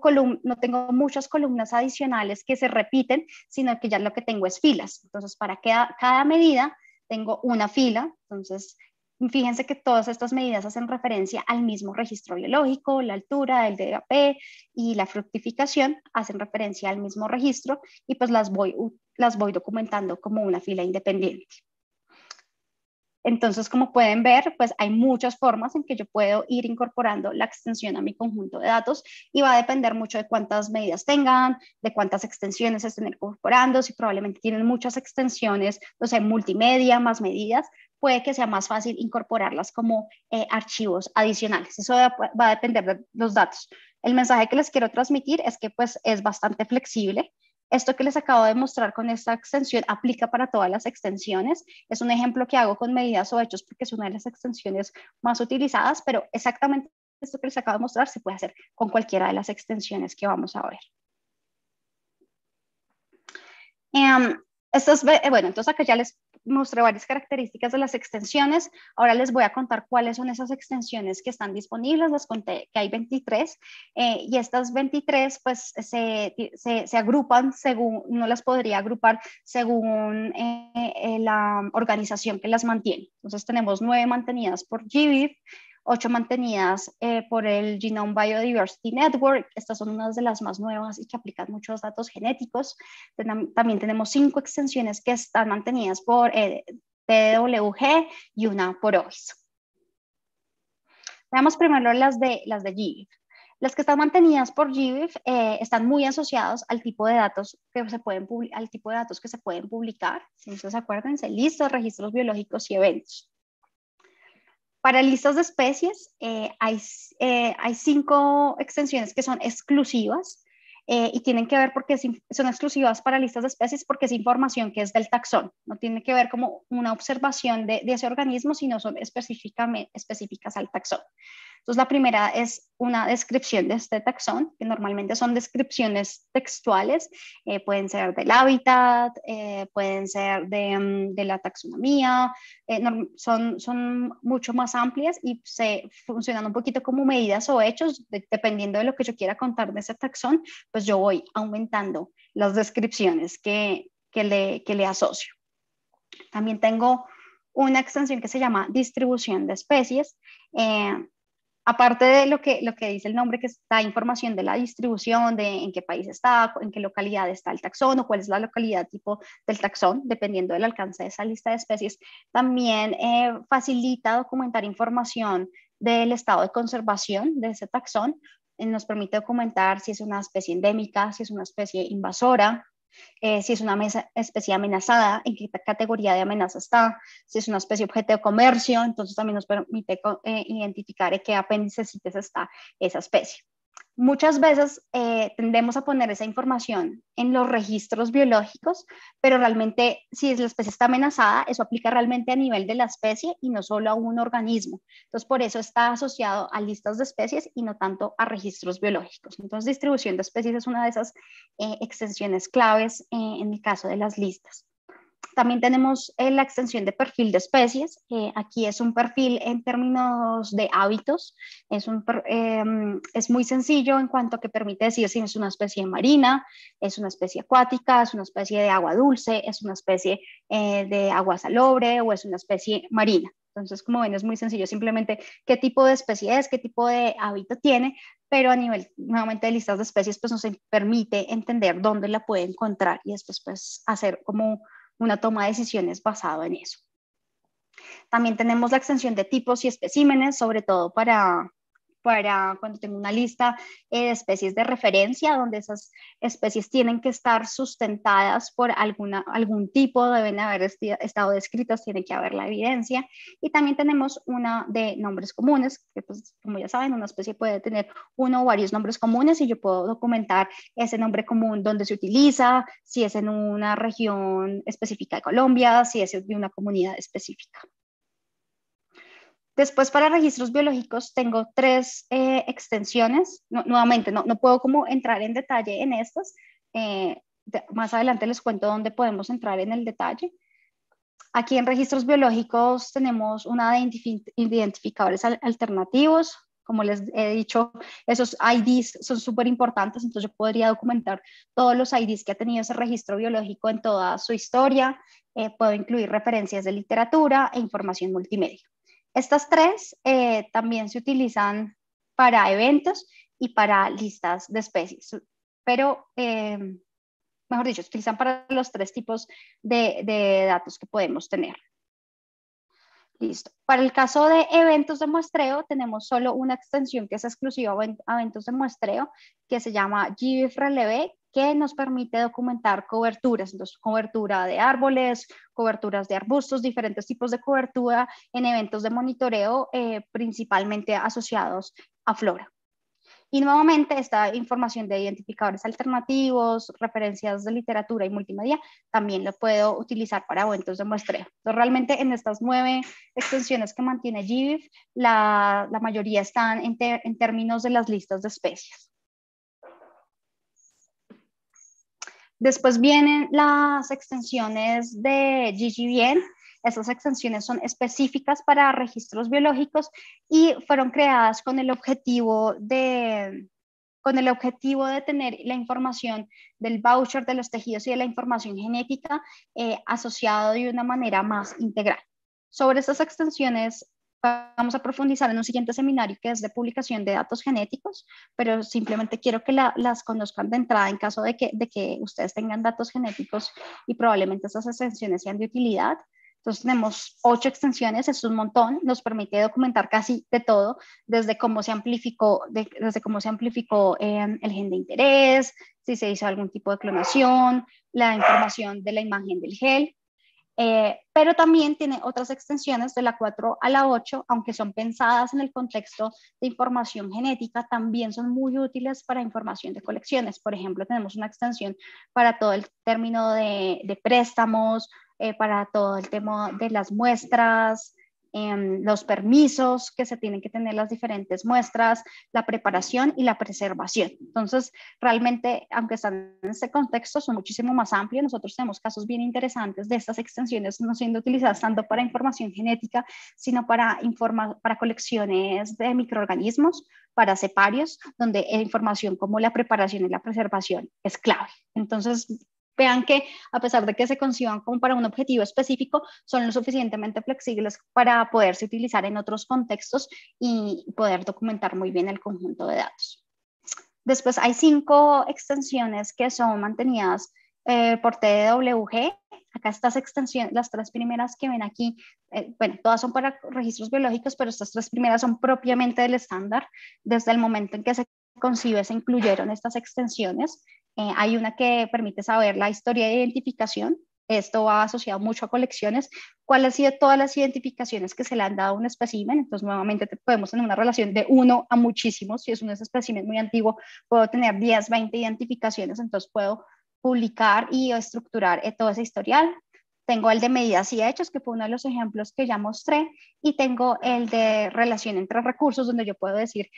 muchas columnas adicionales que se repiten, sino que ya lo que tengo es filas. Entonces para cada medida tengo una fila, entonces fíjense que todas estas medidas hacen referencia al mismo registro biológico, la altura, el DAP y la fructificación hacen referencia al mismo registro y pues las voy documentando como una fila independiente. Entonces, como pueden ver, pues hay muchas formas en que yo puedo ir incorporando la extensión a mi conjunto de datos y va a depender mucho de cuántas medidas tengan, de cuántas extensiones estén incorporando, si probablemente tienen muchas extensiones, no sé, multimedia más medidas, puede que sea más fácil incorporarlas como archivos adicionales. Eso va a depender de los datos. El mensaje que les quiero transmitir es que pues es bastante flexible. Esto que les acabo de mostrar con esta extensión aplica para todas las extensiones. Es un ejemplo que hago con medidas o hechos porque es una de las extensiones más utilizadas, pero exactamente esto que les acabo de mostrar se puede hacer con cualquiera de las extensiones que vamos a ver. Bueno, entonces acá ya les mostré varias características de las extensiones. Ahora les voy a contar cuáles son esas extensiones que están disponibles. Les conté que hay 23 y estas 23 pues se agrupan según, no las podría agrupar según la organización que las mantiene. Entonces tenemos 9 mantenidas por GBIF, 8 mantenidas por el Genome Biodiversity Network. Estas son unas de las más nuevas y que aplican muchos datos genéticos. También tenemos 5 extensiones que están mantenidas por TWG y una por OIS. Veamos primero las de GBIF. Las que están mantenidas por GBIF están muy asociados al tipo de datos que se pueden publicar. Entonces acuérdense, listas, registros biológicos y eventos. Para listas de especies hay 5 extensiones que son exclusivas y tienen que ver porque son exclusivas para listas de especies porque es información que es del taxón. No tiene que ver como una observación de ese organismo, sino son específicas al taxón. Entonces, la primera es una descripción de este taxón, que normalmente son descripciones textuales, pueden ser del hábitat, pueden ser de la taxonomía, son mucho más amplias y se funcionan un poquito como medidas o hechos, dependiendo de lo que yo quiera contar de ese taxón, pues yo voy aumentando las descripciones que le asocio. También tengo una extensión que se llama distribución de especies. Aparte de lo que dice el nombre, que está información de la distribución, de en qué país está, en qué localidad está el taxón o cuál es la localidad tipo del taxón, dependiendo del alcance de esa lista de especies, también facilita documentar información del estado de conservación de ese taxón. Nos permite documentar si es una especie endémica, si es una especie invasora, si es una especie amenazada, en qué categoría de amenaza está, si es una especie objeto de comercio, entonces también nos permite identificar en qué apéndice CITES está esa especie. Muchas veces tendemos a poner esa información en los registros biológicos, pero realmente si la especie está amenazada, eso aplica realmente a nivel de la especie y no solo a un organismo. Entonces, por eso está asociado a listas de especies y no tanto a registros biológicos. Entonces, distribución de especies es una de esas extensiones claves en el caso de las listas. También tenemos la extensión de perfil de especies. Aquí es un perfil en términos de hábitos. Es muy sencillo en cuanto a que permite decir si es una especie marina, es una especie acuática, es una especie de agua dulce, es una especie de agua salobre o es una especie marina. Entonces, como ven, es muy sencillo, simplemente qué tipo de especie es, qué tipo de hábito tiene, pero a nivel nuevamente de listas de especies, pues nos permite entender dónde la puede encontrar y después pues hacer como una toma de decisiones basado en eso. También tenemos la extensión de tipos y especímenes, sobre todo para cuando tengo una lista de especies de referencia, donde esas especies tienen que estar sustentadas por algún tipo, deben haber estado descritas, tiene que haber la evidencia. Y también tenemos una de nombres comunes, que pues, como ya saben, una especie puede tener uno o varios nombres comunes y yo puedo documentar ese nombre común, dónde se utiliza, si es en una región específica de Colombia, si es de una comunidad específica. Después, para registros biológicos, tengo 3 extensiones. Nuevamente, no puedo como entrar en detalle en estas. Más adelante les cuento dónde podemos entrar en el detalle. Aquí en registros biológicos tenemos una de identificadores alternativos. Como les he dicho, esos IDs son súper importantes, entonces yo podría documentar todos los IDs que ha tenido ese registro biológico en toda su historia. Puedo incluir referencias de literatura e información multimedia. Estas 3 también se utilizan para eventos y para listas de especies, pero mejor dicho, se utilizan para los 3 tipos de datos que podemos tener. Listo. Para el caso de eventos de muestreo, tenemos solo una extensión que es exclusiva a eventos de muestreo, que se llama GBIF Relevé, que nos permite documentar coberturas, entonces cobertura de árboles, coberturas de arbustos, diferentes tipos de cobertura en eventos de monitoreo, principalmente asociados a flora. Y nuevamente esta información de identificadores alternativos, referencias de literatura y multimedia, también lo puedo utilizar para eventos de muestreo. Entonces, realmente en estas 9 extensiones que mantiene GBIF, la mayoría están en términos de las listas de especies. Después vienen las extensiones de GGBN. Estas extensiones son específicas para registros biológicos y fueron creadas con el objetivo de tener la información del voucher de los tejidos y de la información genética asociado de una manera más integral. Sobre estas extensiones vamos a profundizar en un siguiente seminario que es de publicación de datos genéticos, pero simplemente quiero que las conozcan de entrada en caso de que ustedes tengan datos genéticos y probablemente estas extensiones sean de utilidad. Entonces tenemos 8 extensiones, es un montón, nos permite documentar casi de todo, desde cómo se amplificó, el gen de interés, si se hizo algún tipo de clonación, la información de la imagen del gel. Pero también tiene otras extensiones de la 4 a la 8, aunque son pensadas en el contexto de información genética, también son muy útiles para información de colecciones. Por ejemplo, tenemos una extensión para todo el término de préstamos, para todo el tema de las muestras, los permisos que se tienen que tener las diferentes muestras, la preparación y la preservación. Entonces, realmente, aunque están en este contexto, son muchísimo más amplios. Nosotros tenemos casos bien interesantes de estas extensiones no siendo utilizadas tanto para información genética, sino para colecciones de microorganismos, para ceparios, donde información como la preparación y la preservación es clave. Entonces, vean que a pesar de que se conciban como para un objetivo específico, son lo suficientemente flexibles para poderse utilizar en otros contextos y poder documentar muy bien el conjunto de datos. Después hay 5 extensiones que son mantenidas por TWG. Acá estas extensiones, las 3 primeras que ven aquí, bueno, todas son para registros biológicos, pero estas 3 primeras son propiamente del estándar. Desde el momento en que se concibe, se incluyeron estas extensiones. Hay una que permite saber la historia de identificación, esto va asociado mucho a colecciones, cuáles han sido todas las identificaciones que se le han dado a un espécimen. Entonces, nuevamente, podemos tener una relación de 1 a muchísimos. Si es un espécimen muy antiguo, puedo tener 10, 20 identificaciones, entonces puedo publicar y estructurar todo ese historial. Tengo el de medidas y hechos, que fue uno de los ejemplos que ya mostré, y tengo el de relación entre recursos, donde yo puedo decir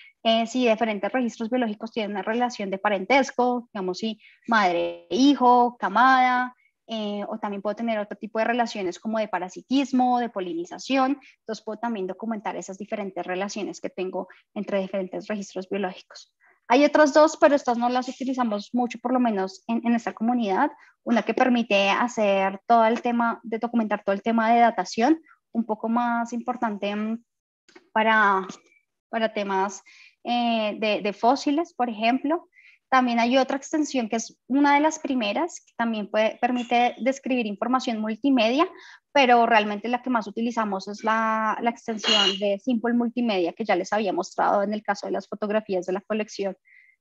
si diferentes registros biológicos tienen una relación de parentesco, digamos si madre-hijo, camada, o también puedo tener otro tipo de relaciones como de parasitismo, de polinización. Entonces puedo también documentar esas diferentes relaciones que tengo entre diferentes registros biológicos. Hay otras dos, pero estas no las utilizamos mucho, por lo menos en esta comunidad. Una que permite hacer todo el tema, de documentar todo el tema de datación, un poco más importante para temas de fósiles, por ejemplo. También hay otra extensión que es una de las primeras, que también permite describir información multimedia, pero realmente la que más utilizamos es la extensión de Simple Multimedia, que ya les había mostrado en el caso de las fotografías de la colección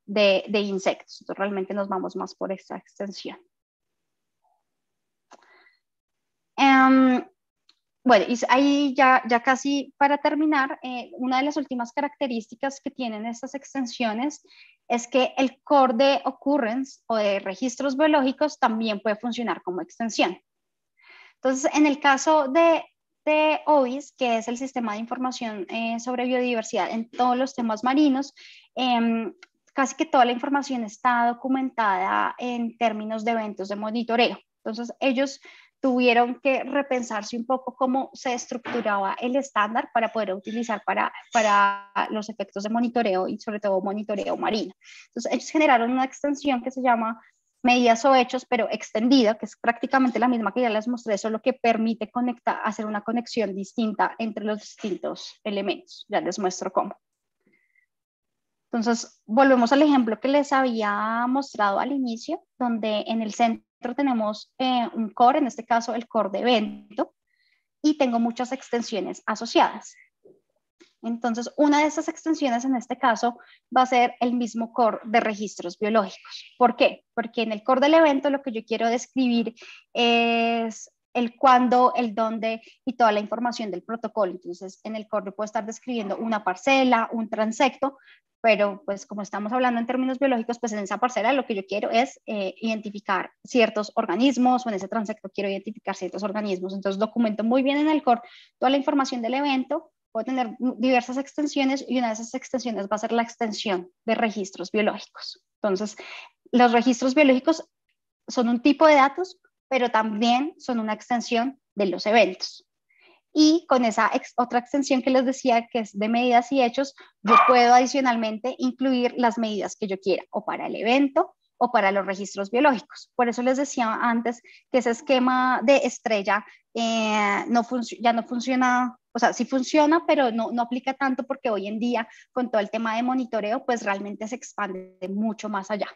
de insectos. Entonces realmente nos vamos más por esta extensión. Bueno, y ahí ya casi para terminar, una de las últimas características que tienen estas extensiones es que el core de occurrence o de registros biológicos también puede funcionar como extensión. Entonces, en el caso de OIS, que es el Sistema de Información sobre Biodiversidad en todos los temas marinos, casi que toda la información está documentada en términos de eventos de monitoreo. Entonces, ellos tuvieron que repensarse un poco cómo se estructuraba el estándar para poder utilizar para los efectos de monitoreo y sobre todo monitoreo marino. Entonces, ellos generaron una extensión que se llama medidas o hechos, pero extendida, que es prácticamente la misma que ya les mostré, solo que permite hacer una conexión distinta entre los distintos elementos. Ya les muestro cómo. Entonces, volvemos al ejemplo que les había mostrado al inicio, donde en el centro tenemos un core, en este caso el core de evento, y tengo muchas extensiones asociadas. Entonces, una de esas extensiones en este caso va a ser el mismo core de registros biológicos. ¿Por qué? Porque en el core del evento lo que yo quiero describir es el cuándo, el dónde y toda la información del protocolo. Entonces, en el core puedo estar describiendo una parcela, un transecto, pero pues como estamos hablando en términos biológicos, pues en esa parcela lo que yo quiero es identificar ciertos organismos, o en ese transecto quiero identificar ciertos organismos. Entonces, documento muy bien en el core toda la información del evento. Puedo tener diversas extensiones y una de esas extensiones va a ser la extensión de registros biológicos. Entonces, los registros biológicos son un tipo de datos, pero también son una extensión de los eventos. Y con esa otra extensión que les decía, que es de medidas y hechos, yo puedo adicionalmente incluir las medidas que yo quiera, o para el evento o para los registros biológicos. Por eso les decía antes que ese esquema de estrella ya no funciona, o sea, sí funciona, pero no aplica tanto, porque hoy en día con todo el tema de monitoreo, pues realmente se expande mucho más allá.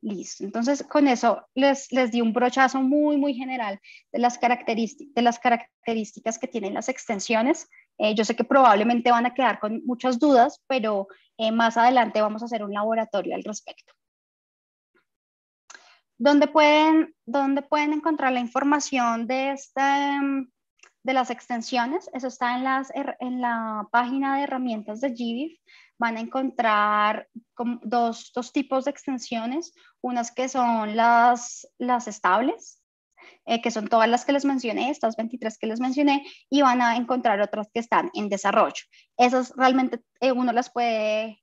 Listo, entonces con eso les di un brochazo muy, muy general de las características que tienen las extensiones. Yo sé que probablemente van a quedar con muchas dudas, pero más adelante vamos a hacer un laboratorio al respecto. ¿Dónde pueden encontrar la información de las extensiones? Eso está en la página de herramientas de GBIF. Van a encontrar dos tipos de extensiones, unas que son las estables, que son todas las que les mencioné, estas 23 que les mencioné, y van a encontrar otras que están en desarrollo. Esas realmente uno las puede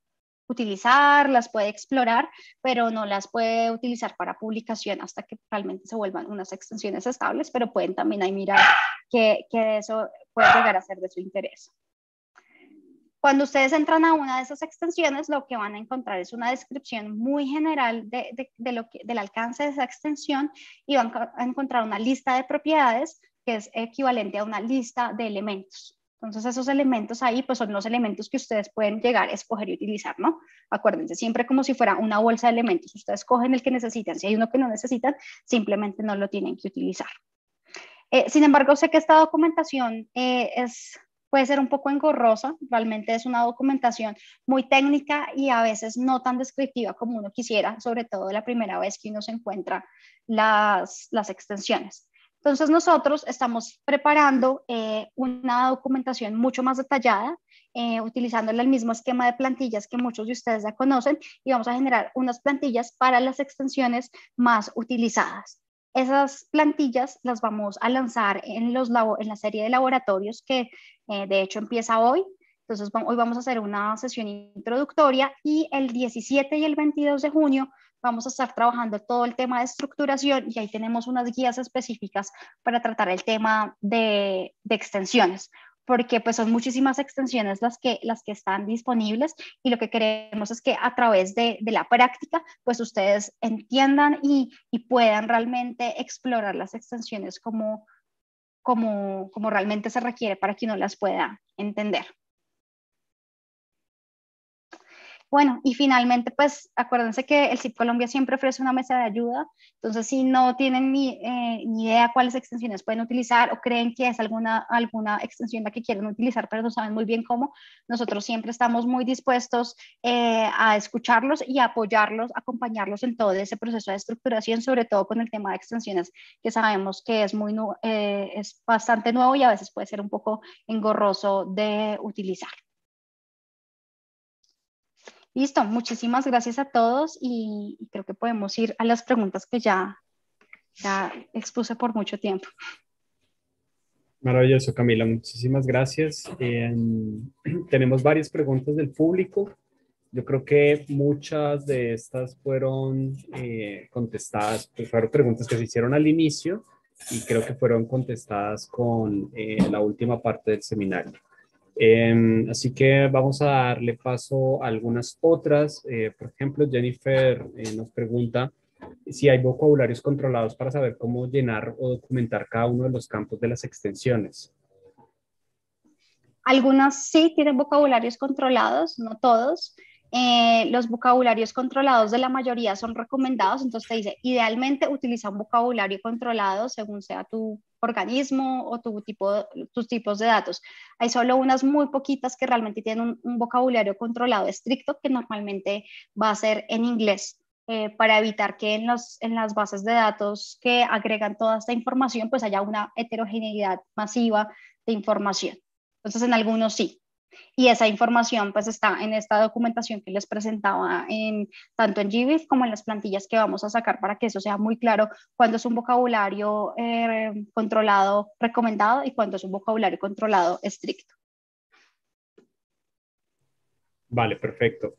utilizar, las puede explorar, pero no las puede utilizar para publicación hasta que realmente se vuelvan unas extensiones estables, pero pueden también ahí mirar que eso puede llegar a ser de su interés. Cuando ustedes entran a una de esas extensiones, lo que van a encontrar es una descripción muy general del alcance de esa extensión, y van a encontrar una lista de propiedades que es equivalente a una lista de elementos. Entonces, esos elementos ahí pues son los elementos que ustedes pueden llegar a escoger y utilizar, ¿no? Acuérdense, siempre como si fuera una bolsa de elementos. Ustedes cogen el que necesitan. Si hay uno que no necesitan, simplemente no lo tienen que utilizar. Sin embargo, sé que esta documentación es puede ser un poco engorrosa, realmente es una documentación muy técnica y a veces no tan descriptiva como uno quisiera, sobre todo la primera vez que uno se encuentra las extensiones. Entonces nosotros estamos preparando una documentación mucho más detallada, utilizando el mismo esquema de plantillas que muchos de ustedes ya conocen, y vamos a generar unas plantillas para las extensiones más utilizadas. Esas plantillas las vamos a lanzar en la serie de laboratorios que de hecho empieza hoy. Entonces hoy vamos a hacer una sesión introductoria y el 17 y el 22 de junio vamos a estar trabajando todo el tema de estructuración y ahí tenemos unas guías específicas para tratar el tema de extensiones, porque pues son muchísimas extensiones las que están disponibles y lo que queremos es que a través de la práctica pues ustedes entiendan y puedan realmente explorar las extensiones como realmente se requiere para que uno las pueda entender. Bueno, y finalmente, pues acuérdense que el CIP Colombia siempre ofrece una mesa de ayuda, entonces si no tienen ni idea cuáles extensiones pueden utilizar o creen que es alguna extensión la que quieren utilizar, pero no saben muy bien cómo, nosotros siempre estamos muy dispuestos a escucharlos y a apoyarlos, acompañarlos en todo ese proceso de estructuración, sobre todo con el tema de extensiones, que sabemos que es bastante nuevo y a veces puede ser un poco engorroso de utilizar. Listo, muchísimas gracias a todos y creo que podemos ir a las preguntas que ya expuse por mucho tiempo. Maravilloso, Camila, muchísimas gracias. Tenemos varias preguntas del público. Yo creo que muchas de estas fueron contestadas, pues fueron preguntas que se hicieron al inicio y creo que fueron contestadas con la última parte del seminario. Así que vamos a darle paso a algunas otras. Por ejemplo, Jennifer nos pregunta si hay vocabularios controlados para saber cómo llenar o documentar cada uno de los campos de las extensiones. Algunas sí tienen vocabularios controlados, no todos. Los vocabularios controlados de la mayoría son recomendados, entonces te dice, idealmente utiliza un vocabulario controlado según sea tu organismo o tus tipos de datos. Hay solo unas muy poquitas que realmente tienen un vocabulario controlado estricto que normalmente va a ser en inglés. Para evitar que en las bases de datos que agregan toda esta información pues haya una heterogeneidad masiva de información. Entonces, en algunos sí. Y esa información pues está en esta documentación que les presentaba tanto en GBIF como en las plantillas que vamos a sacar para que eso sea muy claro cuándo es un vocabulario controlado recomendado y cuándo es un vocabulario controlado estricto. Vale, perfecto.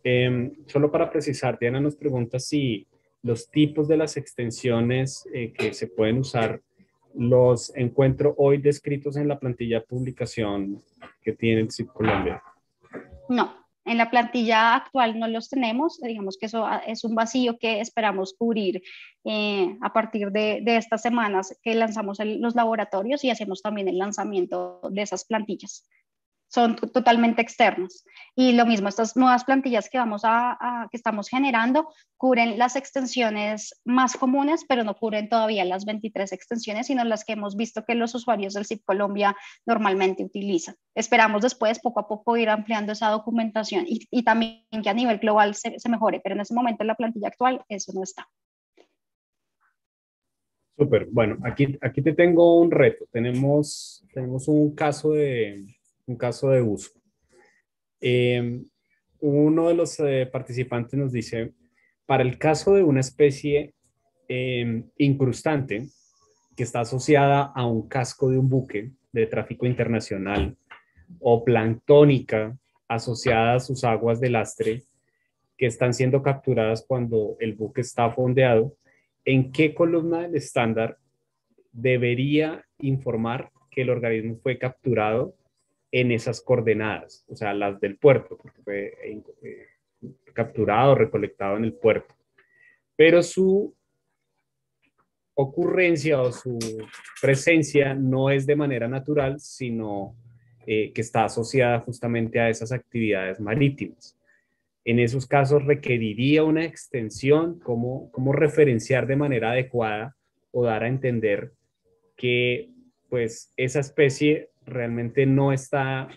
Solo para precisar, Diana nos pregunta si los tipos de las extensiones que se pueden usar los encuentro hoy descritos en la plantilla de publicación que tiene el CIP Colombia. No, en la plantilla actual no los tenemos, digamos que eso es un vacío que esperamos cubrir a partir de estas semanas que lanzamos los laboratorios y hacemos también el lanzamiento de esas plantillas. Son totalmente externas. Y lo mismo, estas nuevas plantillas que que estamos generando cubren las extensiones más comunes, pero no cubren todavía las 23 extensiones, sino las que hemos visto que los usuarios del CIP Colombia normalmente utilizan. Esperamos después, poco a poco, ir ampliando esa documentación y también que a nivel global se mejore, pero en ese momento en la plantilla actual eso no está. Súper. Bueno, aquí te tengo un reto. Tenemos un caso de uso. Uno de los participantes nos dice, para el caso de una especie incrustante que está asociada a un casco de un buque de tráfico internacional o planctónica asociada a sus aguas de lastre que están siendo capturadas cuando el buque está fondeado, ¿en qué columna del estándar debería informar que el organismo fue capturado en esas coordenadas? O sea, las del puerto, porque fue capturado, recolectado en el puerto. Pero su ocurrencia o su presencia no es de manera natural, sino que está asociada justamente a esas actividades marítimas. En esos casos requeriría una extensión, cómo referenciar de manera adecuada o dar a entender que pues esa especie realmente no está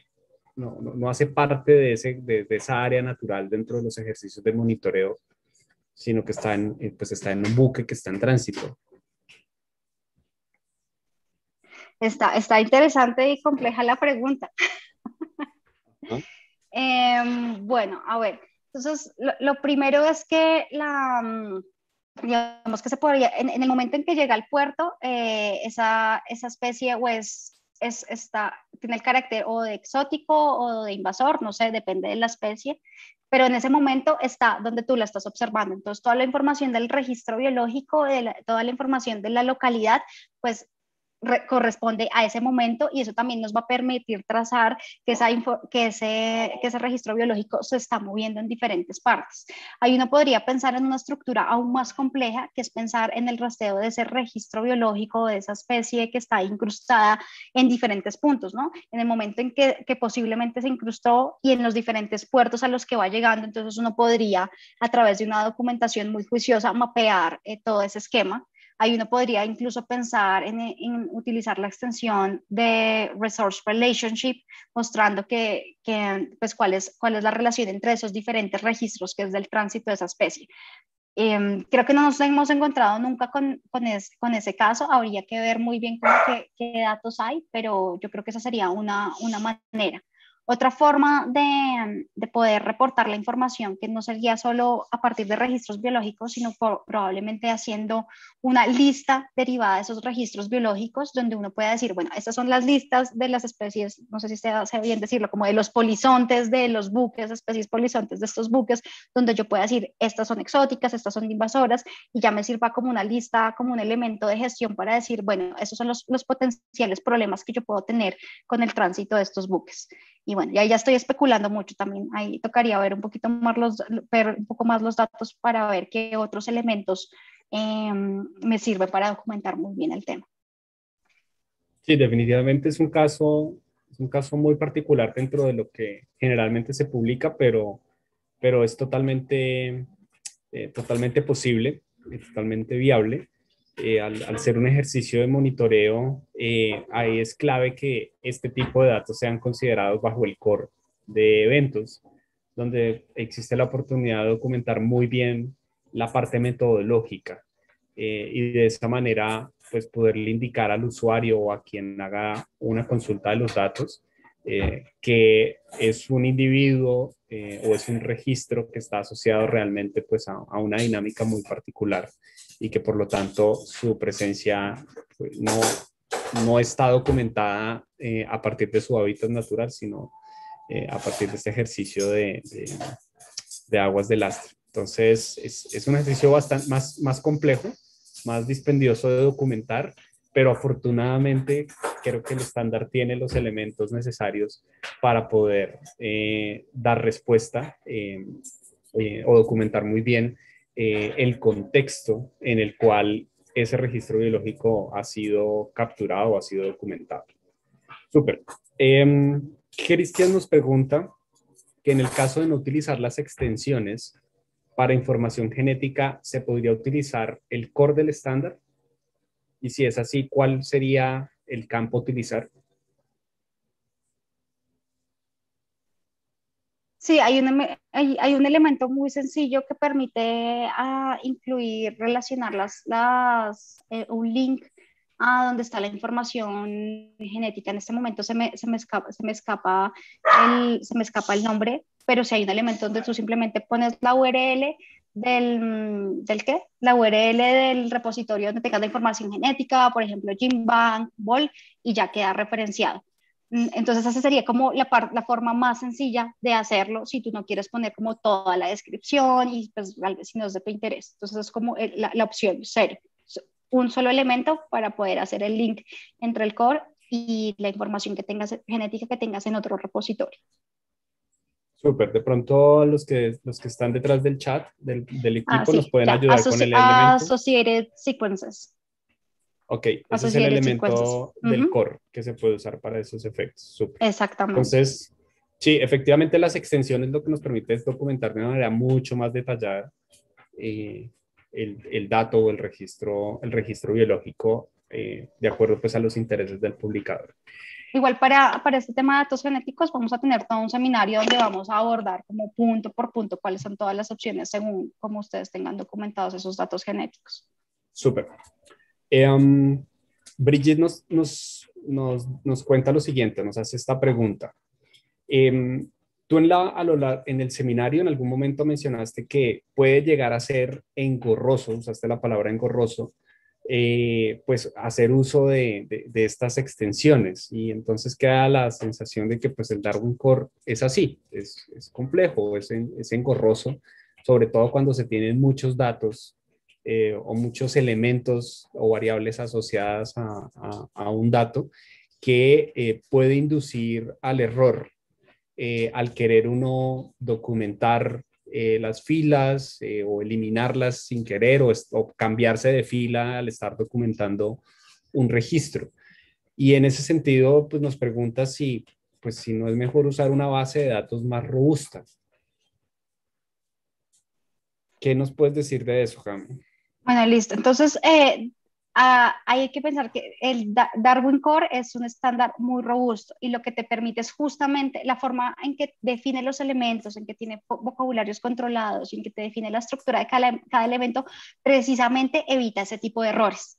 no hace parte de esa área natural dentro de los ejercicios de monitoreo, sino que pues está en un buque que está en tránsito. Está interesante y compleja la pregunta. ¿No? Bueno, a ver, entonces lo primero es que digamos que se podría, en el momento en que llega al puerto, esa especie o tiene el carácter o de exótico o de invasor, no sé, depende de la especie, pero en ese momento está donde tú la estás observando. Entonces, toda la información del registro biológico, toda la información de la localidad, pues corresponde a ese momento y eso también nos va a permitir trazar que ese registro biológico se está moviendo en diferentes partes. Ahí uno podría pensar en una estructura aún más compleja, que es pensar en el rastreo de ese registro biológico, de esa especie que está incrustada en diferentes puntos, ¿no? En el momento en que posiblemente se incrustó y en los diferentes puertos a los que va llegando, entonces uno podría, a través de una documentación muy juiciosa, mapear todo ese esquema. Ahí uno podría incluso pensar en utilizar la extensión de Resource Relationship, mostrando pues, cuál es la relación entre esos diferentes registros que es del tránsito de esa especie. Creo que no nos hemos encontrado nunca con ese caso. Habría que ver muy bien qué datos hay, pero yo creo que esa sería una manera. Otra forma de poder reportar la información, que no sería solo a partir de registros biológicos, sino probablemente haciendo una lista derivada de esos registros biológicos, donde uno pueda decir, bueno, estas son las listas de las especies, no sé si sea bien decirlo, como de los polizontes de los buques, especies polizontes de estos buques, donde yo pueda decir, estas son exóticas, estas son invasoras, y ya me sirva como una lista, como un elemento de gestión para decir, bueno, esos son los potenciales problemas que yo puedo tener con el tránsito de estos buques. Y bueno, ya estoy especulando mucho también. Ahí tocaría ver un poquito más ver un poco más los datos para ver qué otros elementos me sirven para documentar muy bien el tema. Sí, definitivamente es un caso muy particular dentro de lo que generalmente se publica, pero es totalmente posible, totalmente viable. Al ser un ejercicio de monitoreo, ahí es clave que este tipo de datos sean considerados bajo el core de eventos, donde existe la oportunidad de documentar muy bien la parte metodológica y de esa manera pues poderle indicar al usuario o a quien haga una consulta de los datos que es un individuo o es un registro que está asociado realmente pues a una dinámica muy particular y que por lo tanto su presencia pues, no está documentada a partir de su hábitat natural, sino a partir de este ejercicio de aguas de lastre. Entonces, es un ejercicio bastante más complejo, más dispendioso de documentar, pero afortunadamente creo que el estándar tiene los elementos necesarios para poder dar respuesta o documentar muy bien el contexto en el cual ese registro biológico ha sido capturado o ha sido documentado. Súper. Cristian nos pregunta que en el caso de no utilizar las extensiones para información genética, ¿se podría utilizar el core del estándar? Y si es así, ¿cuál sería el campo a utilizar? Sí, hay un elemento muy sencillo que permite incluir, relacionar un link a donde está la información genética. En este momento se me escapa el nombre, pero si hay un elemento donde tú simplemente pones la URL ¿del qué? La URL del repositorio donde tengas la información genética, por ejemplo, GenBank, BOL, y ya queda referenciado. Entonces esa sería como la forma más sencilla de hacerlo si tú no quieres poner como toda la descripción y pues tal vez si no es de tu interés. Entonces es como la opción cero. Un solo elemento para poder hacer el link entre el core y la información genética que tengas en otro repositorio. Súper. De pronto los que están detrás del chat del equipo nos Sí, pueden ya. ayudar con el elemento. Associated sequences. Ok, ese es el Associated sequences. elemento del core que se puede usar para esos efectos. Súper. Exactamente. Entonces, sí, efectivamente las extensiones lo que nos permite es documentar de una manera mucho más detallada el dato o el registro biológico de acuerdo pues a los intereses del publicador. Igual para este tema de datos genéticos vamos a tener todo un seminario donde vamos a abordar como punto por punto cuáles son todas las opciones según como ustedes tengan documentados esos datos genéticos. Súper. Brigitte nos cuenta lo siguiente, nos hace esta pregunta. Tú en el seminario en algún momento mencionaste que puede llegar a ser engorroso, usaste la palabra engorroso, pues hacer uso de estas extensiones y entonces queda la sensación de que pues el Darwin Core es así, es complejo, es engorroso, sobre todo cuando se tienen muchos datos o muchos elementos o variables asociadas a un dato que puede inducir al error al querer uno documentar las filas o eliminarlas sin querer o cambiarse de fila al estar documentando un registro. Y en ese sentido, pues nos pregunta pues, si no es mejor usar una base de datos más robusta. ¿Qué nos puedes decir de eso, Jaime? Bueno, listo. Entonces, hay que pensar que el Darwin Core es un estándar muy robusto y lo que te permite es justamente la forma en que define los elementos, en que tiene vocabularios controlados y en que te define la estructura de cada elemento, precisamente evita ese tipo de errores.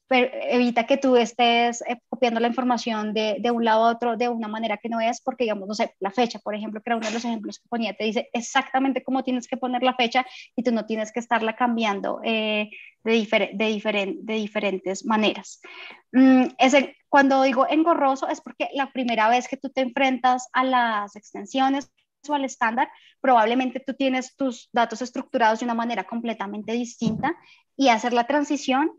Pero evita que tú estés copiando la información de un lado a otro de una manera que no es, porque digamos, no sé, la fecha, por ejemplo, que era uno de los ejemplos que ponía, te dice exactamente cómo tienes que poner la fecha y tú no tienes que estarla cambiando de diferentes maneras. Cuando digo engorroso es porque la primera vez que tú te enfrentas a las extensiones o al estándar, probablemente tú tienes tus datos estructurados de una manera completamente distinta y hacer la transición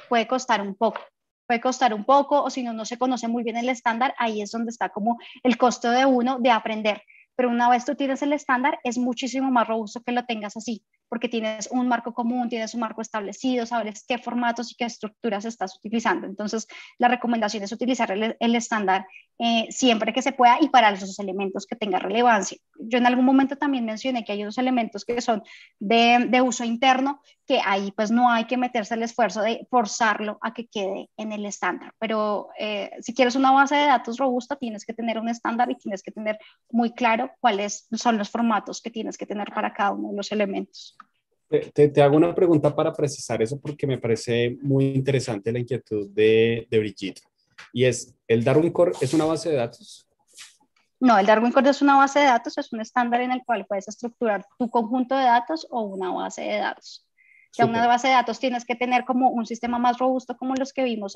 puede costar un poco. Puede costar un poco, o si no, no se conoce muy bien el estándar, ahí es donde está como el costo de uno de aprender. Pero una vez tú tienes el estándar, es muchísimo más robusto que lo tengas así, porque tienes un marco común, tienes un marco establecido, sabes qué formatos y qué estructuras estás utilizando. Entonces, la recomendación es utilizar el estándar siempre que se pueda y para esos elementos que tengan relevancia. Yo en algún momento también mencioné que hay unos elementos que son de uso interno, que ahí pues no hay que meterse el esfuerzo de forzarlo a que quede en el estándar. Pero si quieres una base de datos robusta, tienes que tener un estándar y tienes que tener muy claro cuáles son los formatos que tienes que tener para cada uno de los elementos. Te hago una pregunta para precisar eso porque me parece muy interesante la inquietud de Brigitte. Y ¿el Darwin Core es una base de datos? No, el Darwin Core es una base de datos, es un estándar en el cual puedes estructurar tu conjunto de datos o una base de datos. Ya una Súper. base de datos tienes que tener como un sistema más robusto como los que vimos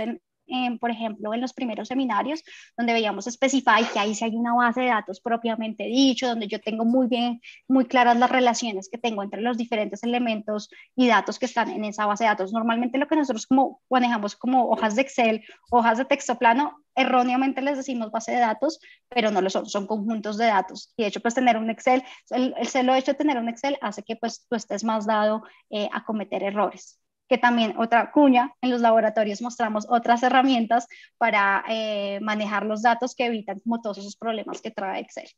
por ejemplo, en los primeros seminarios, donde veíamos Specify, que ahí sí hay una base de datos propiamente dicho, donde yo tengo muy claras las relaciones que tengo entre los diferentes elementos y datos que están en esa base de datos. Normalmente lo que nosotros como manejamos como hojas de Excel, hojas de texto plano, erróneamente les decimos base de datos, pero no lo son, son conjuntos de datos. Y de hecho, pues tener un Excel, el solo hecho de tener un Excel hace que pues tú estés más dado a cometer errores. Que también otra cuña, en los laboratorios mostramos otras herramientas para manejar los datos que evitan como todos esos problemas que trae Excel.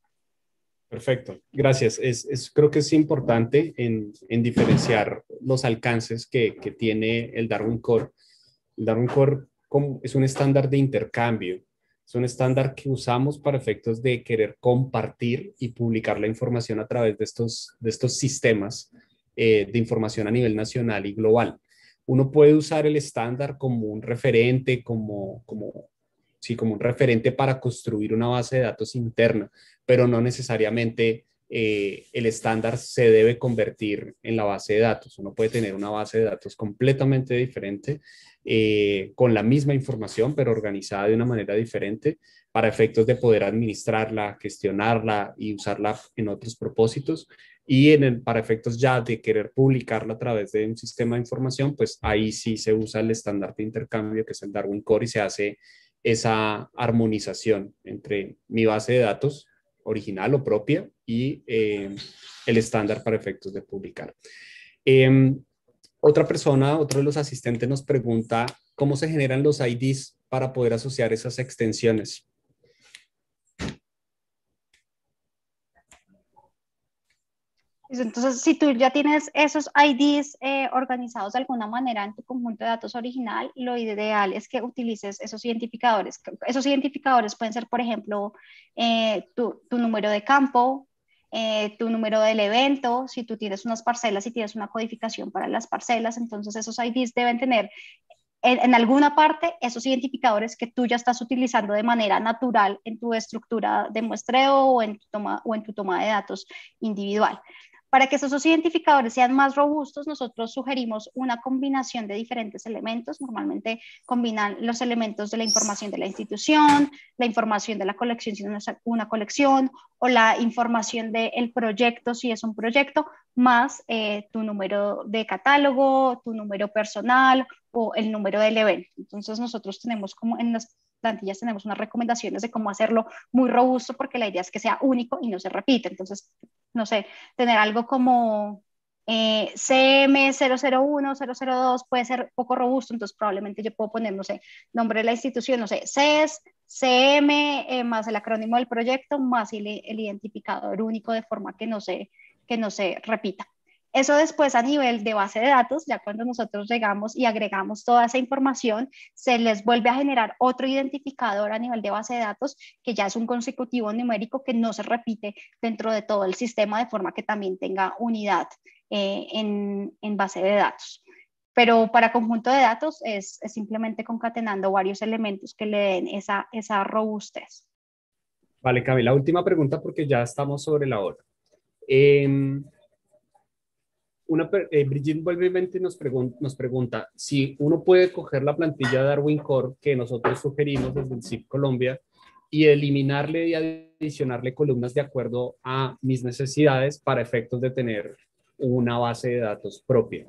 Perfecto, gracias. Creo que es importante en diferenciar los alcances que tiene el Darwin Core. El Darwin Core es un estándar de intercambio, es un estándar que usamos para efectos de querer compartir y publicar la información a través de estos sistemas de información a nivel nacional y global. Uno puede usar el estándar como un referente, sí, como un referente para construir una base de datos interna, pero no necesariamente el estándar se debe convertir en la base de datos. Uno puede tener una base de datos completamente diferente, con la misma información, pero organizada de una manera diferente para efectos de poder administrarla, gestionarla y usarla en otros propósitos. Y para efectos ya de querer publicarla a través de un sistema de información, pues ahí sí se usa el estándar de intercambio, que es el Darwin Core, y se hace esa armonización entre mi base de datos original o propia y el estándar para efectos de publicar. Otra persona, otro de los asistentes nos pregunta cómo se generan los IDs para poder asociar esas extensiones. Entonces, si tú ya tienes esos IDs organizados de alguna manera en tu conjunto de datos original, lo ideal es que utilices esos identificadores. Esos identificadores pueden ser, por ejemplo, tu número de campo, tu número del evento, si tú tienes unas parcelas y tienes una codificación para las parcelas, entonces esos IDs deben tener en alguna parte esos identificadores que tú ya estás utilizando de manera natural en tu estructura de muestreo o en tu toma de datos individual. Para que esos identificadores sean más robustos, nosotros sugerimos una combinación de diferentes elementos. Normalmente combinan los elementos de la información de la institución, la información de la colección si no es una colección, o la información del proyecto si es un proyecto, más tu número de catálogo, tu número personal o el número del evento. Entonces nosotros tenemos como en las plantillas tenemos unas recomendaciones de cómo hacerlo muy robusto porque la idea es que sea único y no se repite. Entonces, no sé, tener algo como CM001, 002 puede ser poco robusto, entonces probablemente yo puedo poner, no sé, nombre de la institución, no sé, CES, CM, más el acrónimo del proyecto, más el identificador único de forma que no se repita. Eso después a nivel de base de datos, ya cuando nosotros llegamos y agregamos toda esa información, se les vuelve a generar otro identificador a nivel de base de datos, que ya es un consecutivo numérico que no se repite dentro de todo el sistema de forma que también tenga unidad en base de datos. Pero para conjunto de datos es simplemente concatenando varios elementos que le den esa robustez. Vale, Camila, última pregunta porque ya estamos sobre la hora. Eh, Brigitte brevemente nos pregunta si uno puede coger la plantilla de Darwin Core que nosotros sugerimos desde el CIP Colombia y eliminarle y adicionarle columnas de acuerdo a mis necesidades para efectos de tener una base de datos propia.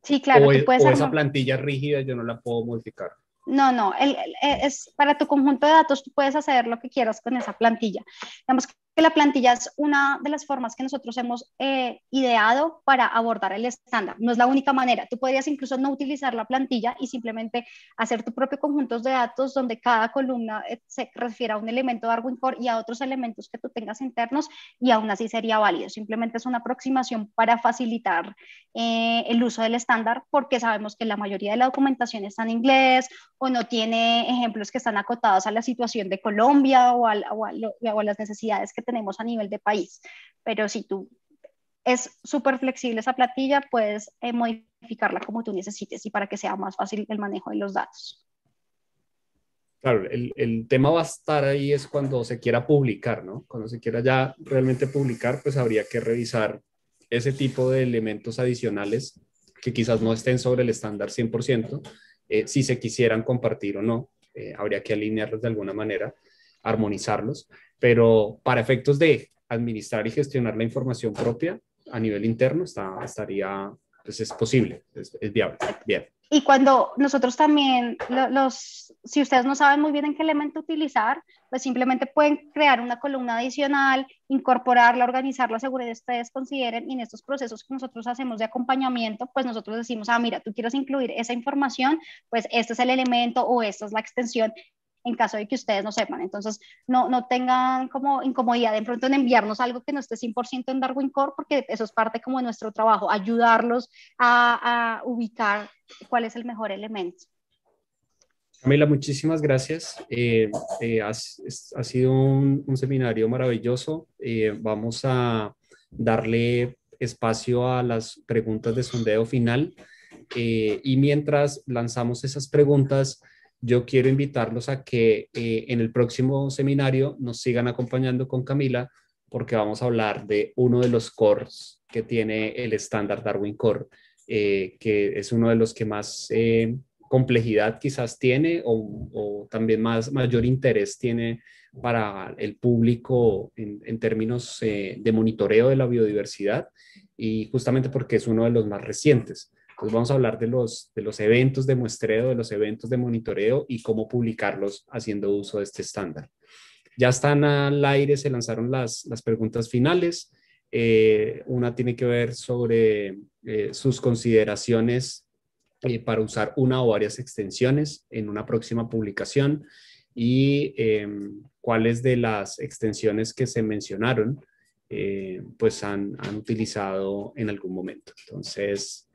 Sí, claro, tú puedes O esa armar. plantilla rígida yo no la puedo modificar. No, no, es para tu conjunto de datos, tú puedes hacer lo que quieras con esa plantilla. Digamos que la plantilla es una de las formas que nosotros hemos ideado para abordar el estándar. No es la única manera. Tú podrías incluso no utilizar la plantilla y simplemente hacer tu propio conjunto de datos donde cada columna se refiere a un elemento de Darwin Core y a otros elementos que tú tengas internos y aún así sería válido. Simplemente es una aproximación para facilitar el uso del estándar porque sabemos que la mayoría de la documentación está en inglés o no tiene ejemplos que están acotados a la situación de Colombia o a las necesidades que tenemos a nivel de país. Pero si tú es súper flexible esa plantilla, puedes modificarla como tú necesites y para que sea más fácil el manejo de los datos. Claro, el tema va a estar ahí es cuando se quiera publicar, ¿no? Cuando se quiera ya realmente publicar, pues habría que revisar ese tipo de elementos adicionales que quizás no estén sobre el estándar 100%, si se quisieran compartir o no. Habría que alinearlos de alguna manera, armonizarlos, pero para efectos de administrar y gestionar la información propia a nivel interno estaría, pues es posible, es viable. Bien. Y cuando nosotros también, si ustedes no saben muy bien en qué elemento utilizar, pues simplemente pueden crear una columna adicional, incorporarla, organizarla según ustedes consideren. Y en estos procesos que nosotros hacemos de acompañamiento, pues nosotros decimos, mira, tú quieres incluir esa información, pues este es el elemento o esta es la extensión en caso de que ustedes no sepan. Entonces, no tengan como incomodidad de pronto en enviarnos algo que no esté 100% en Darwin Core, porque eso es parte como de nuestro trabajo, ayudarlos a ubicar cuál es el mejor elemento. Camila, muchísimas gracias. Ha sido un seminario maravilloso. Vamos a darle espacio a las preguntas de sondeo final. Y mientras lanzamos esas preguntas, yo quiero invitarlos a que en el próximo seminario nos sigan acompañando con Camila, porque vamos a hablar de uno de los cores que tiene el estándar Darwin Core, que es uno de los que más complejidad quizás tiene o también mayor interés tiene para el público en términos de monitoreo de la biodiversidad y justamente porque es uno de los más recientes. Entonces vamos a hablar de los eventos de muestreo, de los eventos de monitoreo y cómo publicarlos haciendo uso de este estándar. Ya están al aire, se lanzaron las preguntas finales. Una tiene que ver sobre sus consideraciones para usar una o varias extensiones en una próxima publicación y cuáles de las extensiones que se mencionaron pues han utilizado en algún momento. Entonces,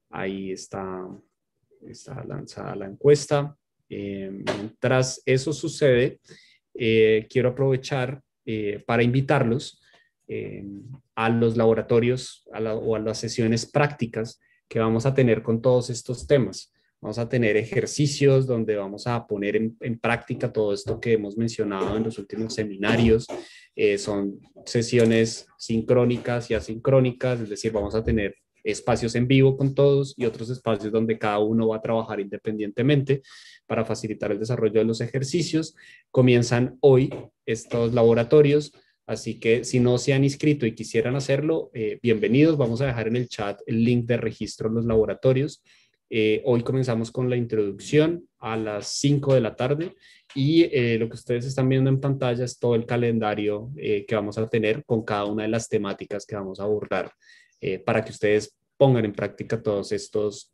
ahí está lanzada la encuesta. Mientras eso sucede, quiero aprovechar para invitarlos eh, a los laboratorios o a las sesiones prácticas que vamos a tener con todos estos temas. Vamos a tener ejercicios donde vamos a poner en práctica todo esto que hemos mencionado en los últimos seminarios. Son sesiones sincrónicas y asincrónicas, es decir, vamos a tener espacios en vivo con todos y otros espacios donde cada uno va a trabajar independientemente para facilitar el desarrollo de los ejercicios. Comienzan hoy estos laboratorios, así que si no se han inscrito y quisieran hacerlo, bienvenidos. Vamos a dejar en el chat el link de registro en los laboratorios. Hoy comenzamos con la introducción a las 5 de la tarde y lo que ustedes están viendo en pantalla es todo el calendario que vamos a tener con cada una de las temáticas que vamos a abordar para que ustedes pongan en práctica todos estos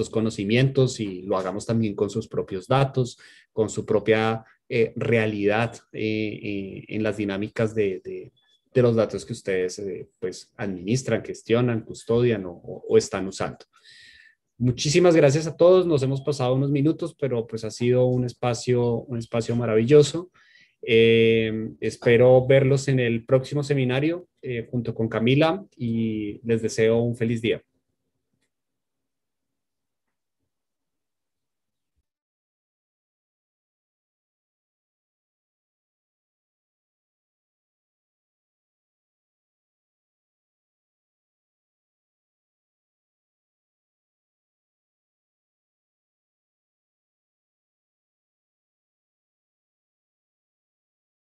conocimientos y lo hagamos también con sus propios datos, con su propia realidad en las dinámicas de los datos que ustedes pues administran, gestionan, custodian o están usando. Muchísimas gracias a todos. Nos hemos pasado unos minutos, pero pues ha sido un espacio maravilloso. Espero verlos en el próximo seminario junto con Camila y les deseo un feliz día.